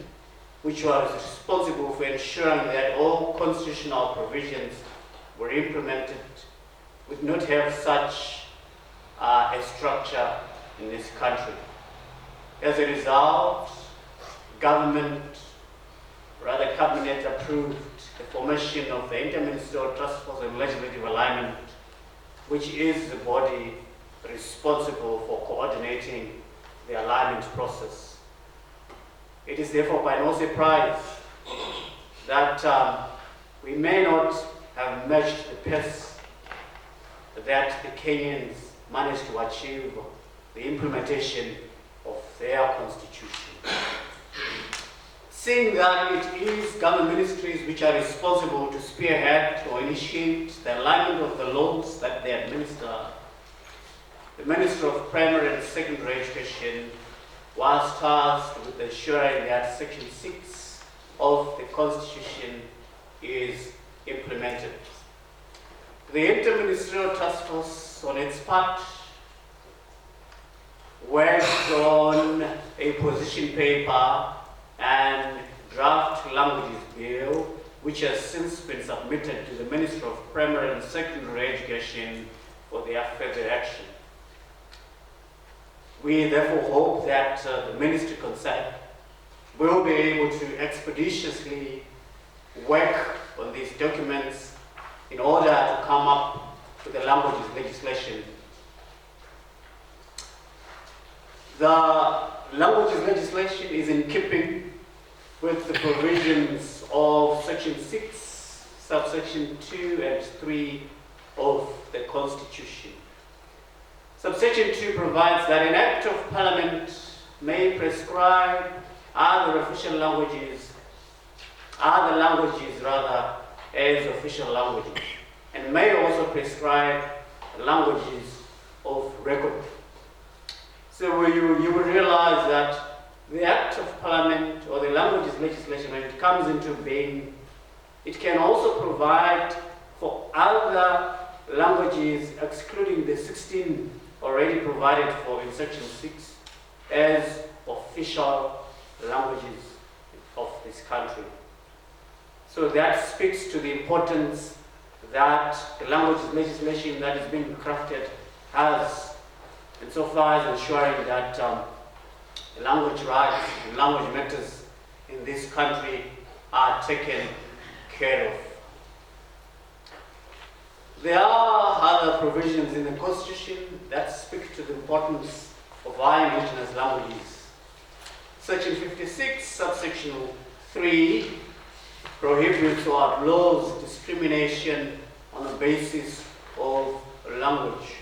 which was responsible for ensuring that all constitutional provisions were implemented. We did not have such a structure in this country. As a result, cabinet approved the formation of the Interministerial Task Force on Legislative Alignment, which is the body responsible for coordinating the alignment process. It is therefore by no surprise that we may not have matched the pace that the Kenyans managed to achieve the implementation of their constitution. Seeing that it is government ministries which are responsible to spearhead or initiate the alignment of the laws that they administer, the Minister of Primary and Secondary Education was tasked with ensuring that Section 6 of the Constitution is implemented. The Interministerial Task Force, on its part, worked on a position paper and draft languages bill, which has since been submitted to the Minister of Primary and Secondary Education for their further action. We therefore hope that the ministry concerned will be able to expeditiously work on these documents in order to come up with the languages legislation. The languages legislation is in keeping with the provisions of Section 6, subsection 2 and 3 of the Constitution. Subsection 2 provides that an Act of Parliament may prescribe other languages as official languages, and may also prescribe languages of record. So you will realize that the Act of Parliament or the languages legislation, when it comes into being, it can also provide for other languages, excluding the 16 already provided for in Section 6 as official languages of this country. So that speaks to the importance that the language legislation that is being crafted has, insofar as ensuring that language rights and language matters in this country are taken care of. There are other provisions in the Constitution that speak to the importance of our indigenous languages. Section 56, subsection 3, prohibits or outlaws discrimination on the basis of language.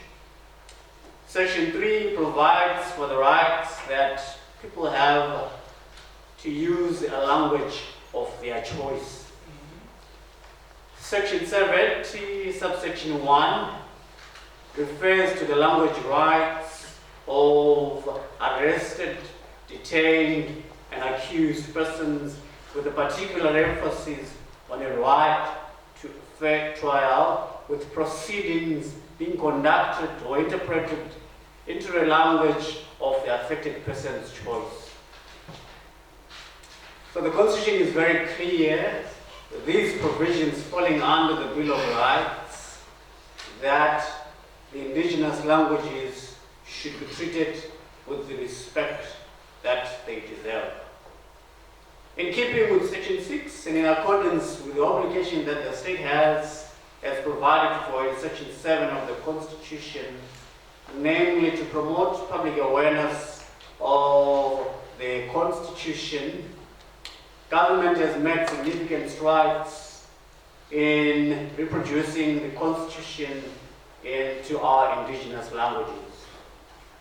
Section 3 provides for the rights that people have to use a language of their choice. Section 70, subsection 1, refers to the language rights of arrested, detained, and accused persons, with a particular emphasis on a right to fair trial, with proceedings being conducted or interpreted into a language of the affected person's choice. So the Constitution is very clear, these provisions falling under the Bill of Rights, that the indigenous languages should be treated with the respect that they deserve. In keeping with Section 6 and in accordance with the obligation that the state has as provided for in Section 7 of the Constitution, namely to promote public awareness of the Constitution, government has made significant strides in reproducing the Constitution into our indigenous languages.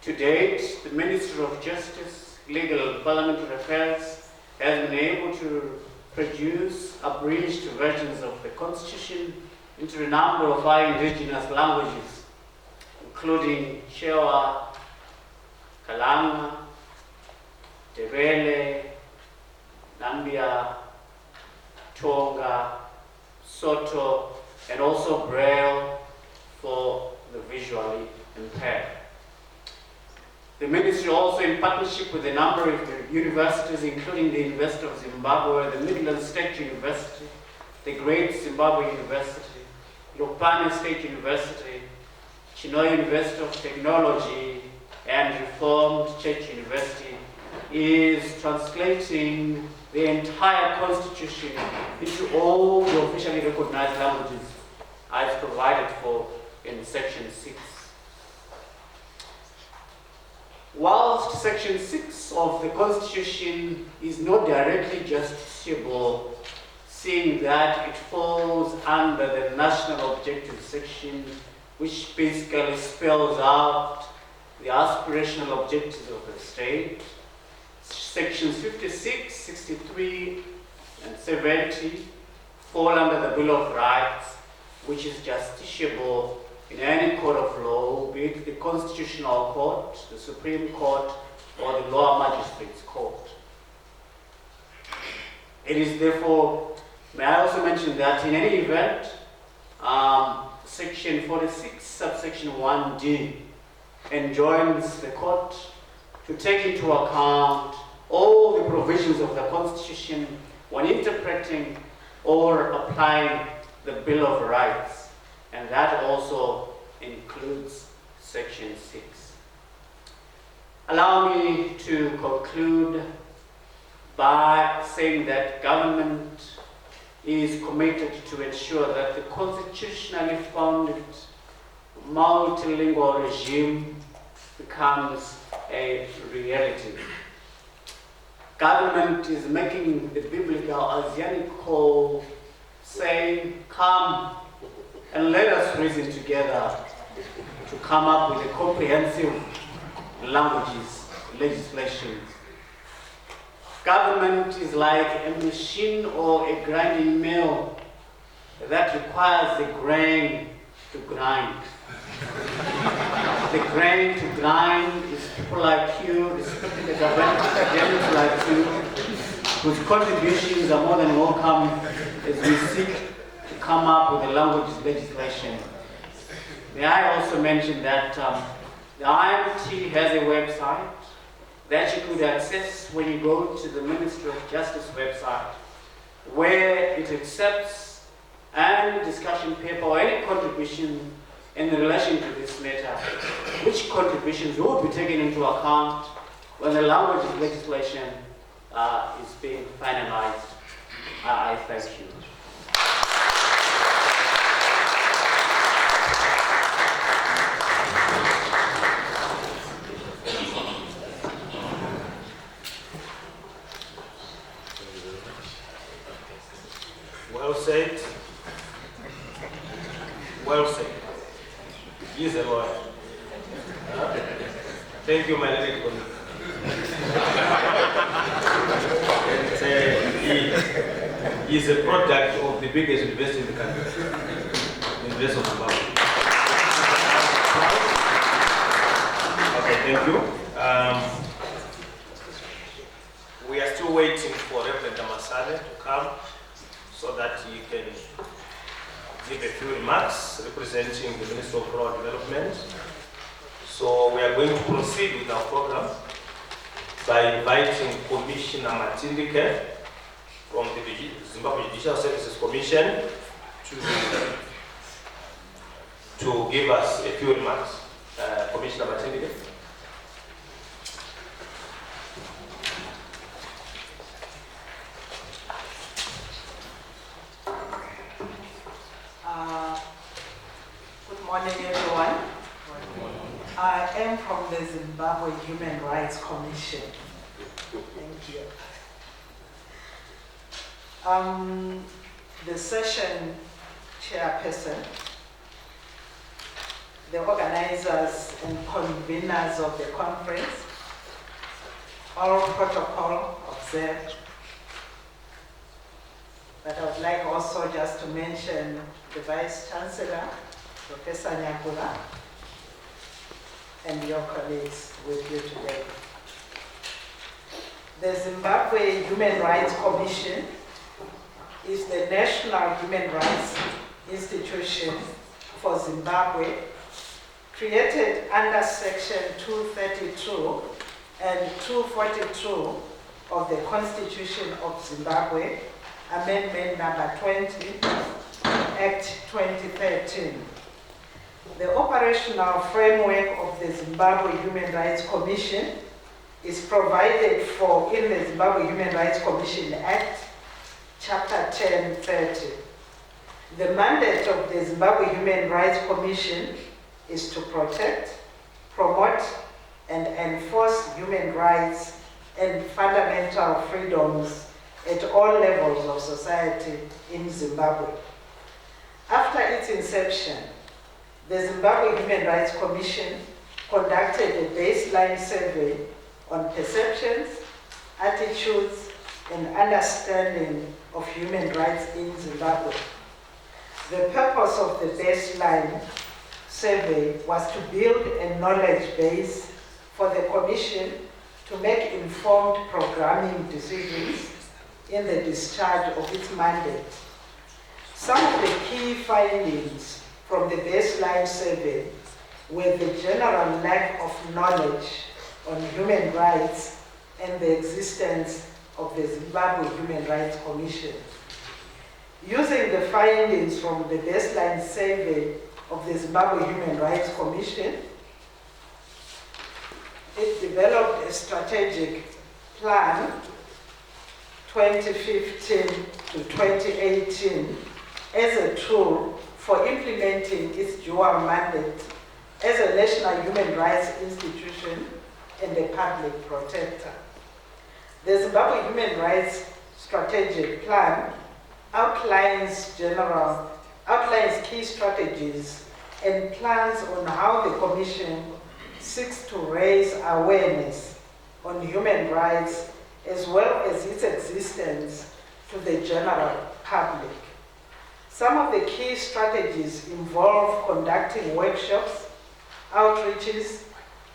To date, the Ministry of Justice, Legal and Parliamentary Affairs has been able to produce abridged versions of the Constitution into a number of our indigenous languages, including Chewa, Kalanga, Ndebele, Nambia, Tonga, Soto, and also Braille for the visually impaired. The ministry also, in partnership with a number of universities, including the University of Zimbabwe, the Midland State University, the Great Zimbabwe University, Lupane State University, Chinoy University of Technology, and Reformed Church University, is translating the entire constitution into all the officially recognized languages as provided for in section 6. Whilst section 6 of the constitution is not directly justiciable, seeing that it falls under the national objectives section, which basically spells out the aspirational objectives of the state, sections 56, 63, and 70 fall under the Bill of Rights, which is justiciable in any court of law, be it the Constitutional Court, the Supreme Court, or the Lower Magistrates Court. It is therefore, may I also mention that in any event, section 46, subsection 1D, enjoins the court to take into account all the provisions of the Constitution when interpreting or applying the Bill of Rights. And that also includes section 6. Allow me to conclude by saying that government is committed to ensure that the constitutionally founded multilingual regime becomes a reality. Government is making the biblical Asianic call, saying, "Come and let us reason together to come up with a comprehensive languages legislation." Government is like a machine or a grinding mill that requires the grain to grind. The grain to grind is people like you, respected academics like you, whose contributions are more than welcome as we seek to come up with a languages legislation. May I also mention that the IMT has a website that you could access when you go to the Ministry of Justice website, where it accepts any discussion paper or any contribution in relation to this matter, which contributions will be taken into account when the language legislation is being finalized. I thank you. Well said. Well said. Yes, a lot. Thank you, my little colleague. He's a product of the biggest university in the country, University of Zimbabwe. Okay, thank you. We are still waiting for Reverend Damasale to come so that he can give a few remarks representing the Ministry of Rural Development. So we are going to proceed with our program by inviting Commissioner Matindike from the Zimbabwe Judicial Services Commission to give us a few remarks. Commissioner Matindike. Good morning, everyone. I am from the Zimbabwe Human Rights Commission. Thank you. The session chairperson, the organizers and conveners of the conference, all protocol observed. But I would like also just to mention the Vice Chancellor, Professor Nyakula, and your colleagues with you today. The Zimbabwe Human Rights Commission is the national human rights institution for Zimbabwe created under Section 232 and 242 of the Constitution of Zimbabwe, Amendment number 20, Act 2013. The operational framework of the Zimbabwe Human Rights Commission is provided for in the Zimbabwe Human Rights Commission Act, Chapter 1030. The mandate of the Zimbabwe Human Rights Commission is to protect, promote, and enforce human rights and fundamental freedoms at all levels of society in Zimbabwe. After its inception, the Zimbabwe Human Rights Commission conducted a baseline survey on perceptions, attitudes, and understanding of human rights in Zimbabwe. The purpose of the baseline survey was to build a knowledge base for the Commission to make informed programming decisions in the discharge of its mandate. Some of the key findings from the baseline survey were the general lack of knowledge on human rights and the existence of the Zimbabwe Human Rights Commission. Using the findings from the baseline survey of the Zimbabwe Human Rights Commission, it developed a strategic plan 2015 to 2018 as a tool for implementing its dual mandate as a national human rights institution and a public protector. The Zimbabwe Human Rights Strategic Plan outlines key strategies and plans on how the Commission seeks to raise awareness on human rights as well as its existence to the general public. Some of the key strategies involve conducting workshops, outreaches,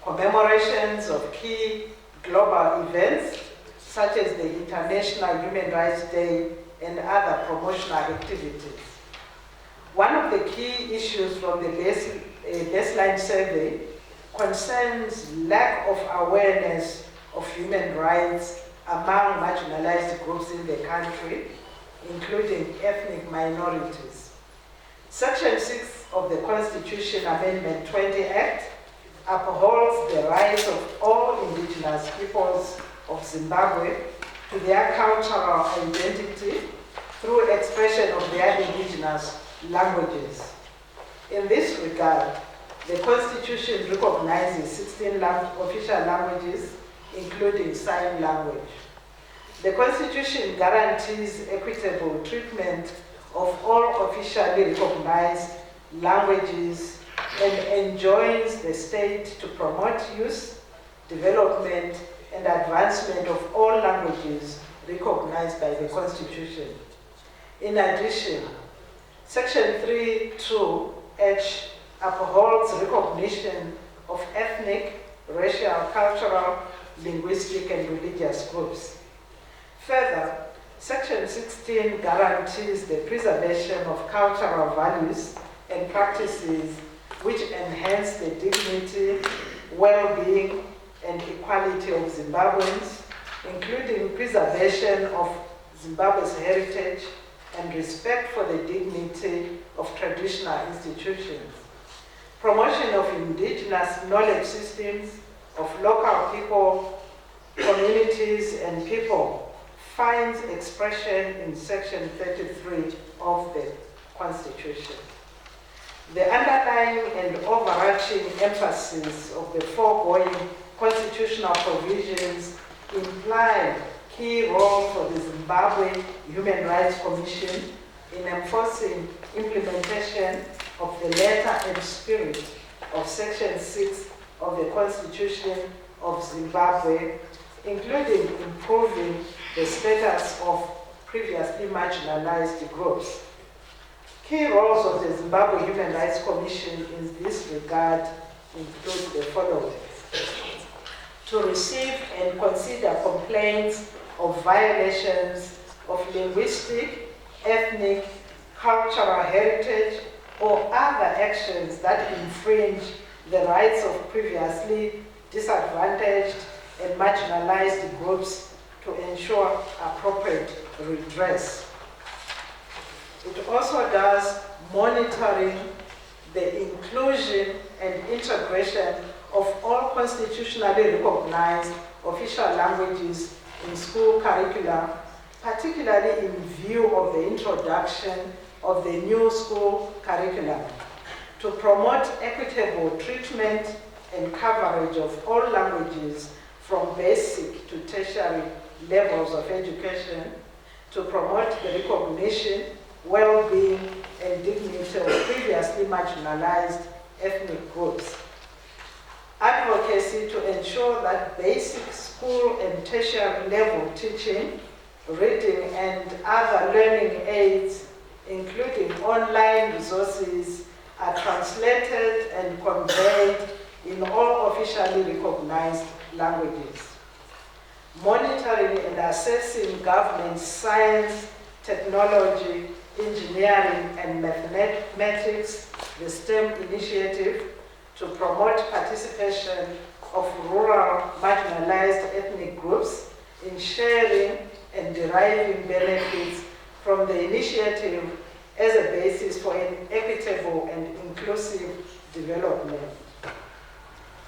commemorations of key global events such as the International Human Rights Day and other promotional activities. One of the key issues from the baseline survey concerns lack of awareness of human rights among marginalized groups in the country, including ethnic minorities. Section 6 of the Constitution Amendment 20 Act upholds the rights of all indigenous peoples of Zimbabwe to their cultural identity through expression of their indigenous languages. In this regard, the Constitution recognizes 16 official languages, including sign language. The Constitution guarantees equitable treatment of all officially recognized languages and enjoins the state to promote use, development, and advancement of all languages recognized by the Constitution. In addition, Section 3(2)(h) upholds recognition of ethnic, racial, cultural, linguistic, and religious groups. Further, Section 16 guarantees the preservation of cultural values and practices which enhance the dignity, well-being, and equality of Zimbabweans, including preservation of Zimbabwe's heritage and respect for the dignity of traditional institutions. Promotion of indigenous knowledge systems of local people, communities, and people finds expression in Section 33 of the Constitution. The underlying and overarching emphasis of the foregoing constitutional provisions imply key role for the Zimbabwe Human Rights Commission in enforcing implementation of the letter and spirit of Section 6 of the Constitution of Zimbabwe, including improving the status of previously marginalized groups. Key roles of the Zimbabwe Human Rights Commission in this regard include the following: to receive and consider complaints of violations of linguistic, ethnic, cultural heritage, or other actions that infringe the rights of previously disadvantaged and marginalized groups to ensure appropriate redress. It also does monitoring the inclusion and integration of all constitutionally recognized official languages in school curricula, particularly in view of the introduction of the new school curriculum, to promote equitable treatment and coverage of all languages from basic to tertiary levels of education, to promote the recognition, well-being, and dignity of previously marginalized ethnic groups. Advocacy to ensure that basic school and tertiary level teaching, reading, and other learning aids, including online resources, are translated and conveyed in all officially recognized languages. Monitoring and assessing government science, technology, engineering, and mathematics, the STEM initiative, to promote participation of rural marginalized ethnic groups in sharing and deriving benefits from the initiative as a basis for an equitable and inclusive development.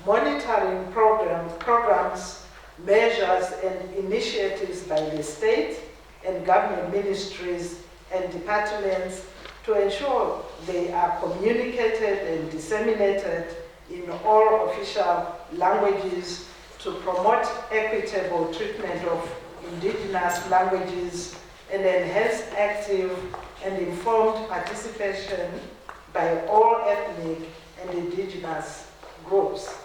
Monitoring programs, measures, and initiatives by the state and government ministries and departments to ensure they are communicated and disseminated in all official languages to promote equitable treatment of indigenous languages and enhance active and informed participation by all ethnic and indigenous groups.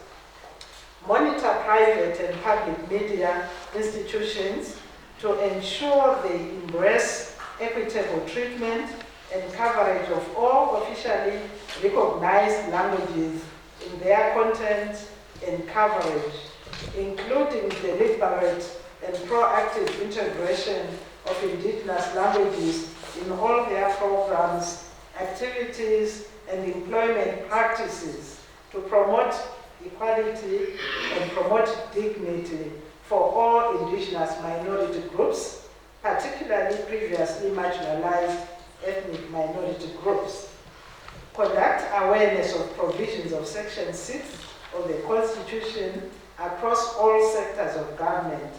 Monitor private and public media institutions to ensure they embrace equitable treatment and coverage of all officially recognized languages in their content and coverage, including deliberate and proactive integration of indigenous languages in all their programs, activities, and employment practices to promote equality and promote dignity for all indigenous minority groups, particularly previously marginalized ethnic minority groups. Conduct awareness of provisions of Section 6 of the Constitution across all sectors of government,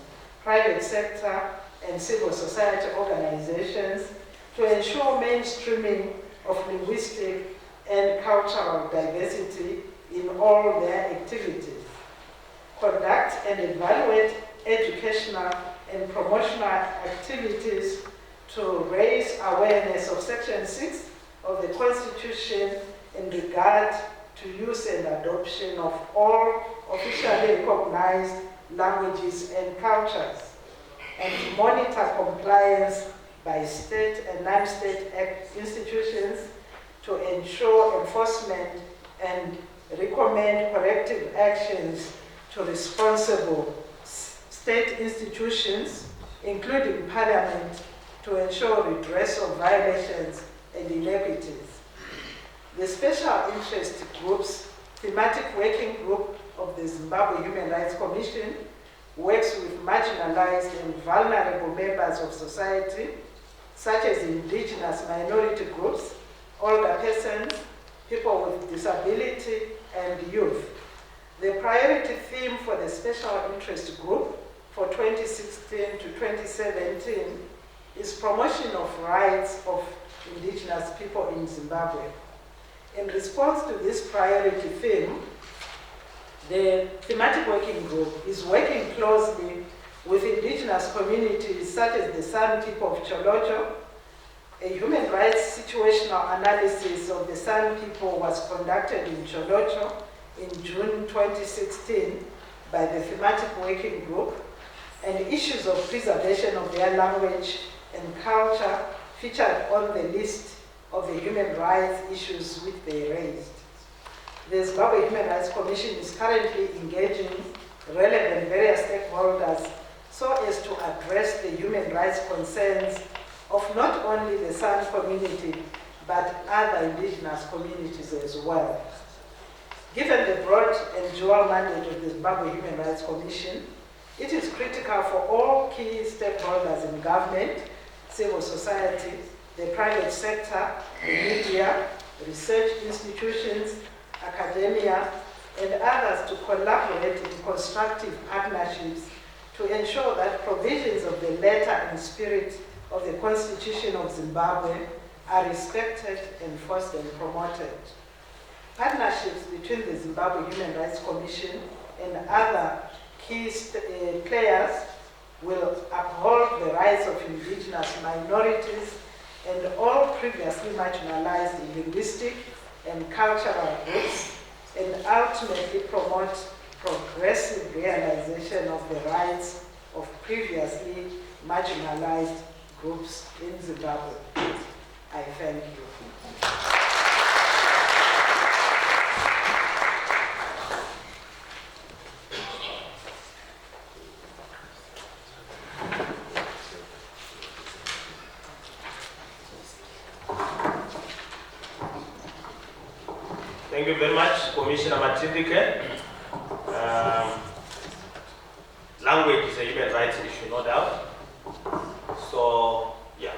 private sector, and civil society organizations to ensure mainstreaming of linguistic and cultural diversity in all their activities. Conduct and evaluate educational and promotional activities to raise awareness of Section 6 of the Constitution in regard to use and adoption of all officially recognized languages and cultures, and to monitor compliance by state and non-state institutions to ensure enforcement and recommend corrective actions to responsible state institutions, including Parliament, to ensure redress of violations and inequities. The Special Interest Groups Thematic Working Group of the Zimbabwe Human Rights Commission works with marginalized and vulnerable members of society, such as indigenous minority groups, older persons, people with disability, and youth. The priority theme for the Special Interest Group for 2016 to 2017 is promotion of rights of indigenous people in Zimbabwe. In response to this priority theme, the thematic working group is working closely with indigenous communities such as the San people of Cholocho. A human rights situational analysis of the San people was conducted in Cholocho in June 2016 by the thematic working group, and issues of preservation of their language and culture featured on the list of the human rights issues which they raised. The Zimbabwe Human Rights Commission is currently engaging relevant various stakeholders so as to address the human rights concerns of not only the San community, but other indigenous communities as well. Given the broad and dual mandate of the Zimbabwe Human Rights Commission, it is critical for all key stakeholders in government, civil society, the private sector, the media, research institutions, academia, and others to collaborate in constructive partnerships to ensure that provisions of the letter and spirit of the Constitution of Zimbabwe are respected, enforced, and promoted. Partnerships between the Zimbabwe Human Rights Commission and other key players will uphold the rights of indigenous minorities and all previously marginalized linguistic and cultural groups, and ultimately promote progressive realization of the rights of previously marginalized groups in Zimbabwe. I thank you. Thank you very much, Commissioner Matindike. Language is a human rights issue, no doubt. So, yeah,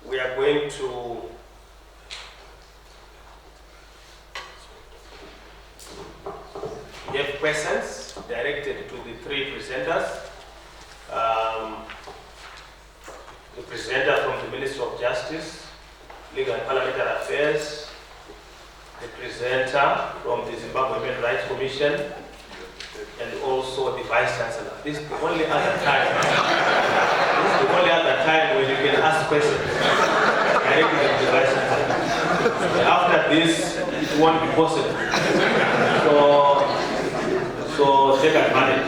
we are going to give questions directed to the three presenters. The presenter from the Ministry of Justice, Legal and Parliamentary Affairs, the presenter from the Zimbabwe Human Rights Commission, and also the Vice Chancellor. This is the only other time. This is the only other time when you can ask questions directly to the Vice Chancellor. After this, it won't be possible. So take advantage.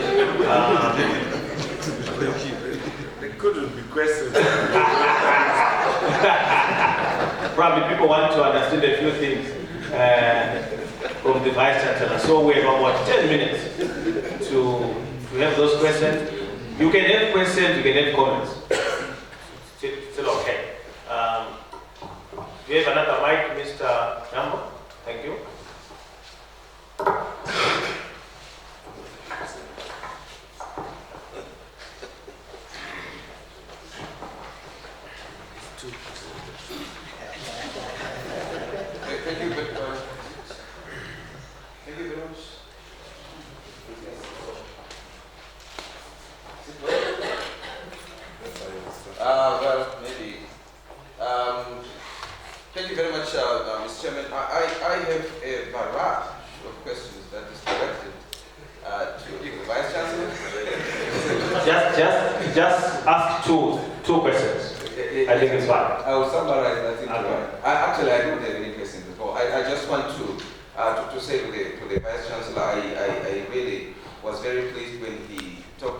There couldn't be questions. Probably people want to understand a few things from the Vice Chancellor. So we have about 10 minutes to have those questions. You can have questions, you can have comments. Still okay. Do you have another mic, Mr. Nambo? Thank you. Thank you very much, Mr. Chairman. I have a barrage of questions that is directed to the Vice Chancellor. Just ask two questions. I think it's fine. I will summarize that into one. Actually, I do the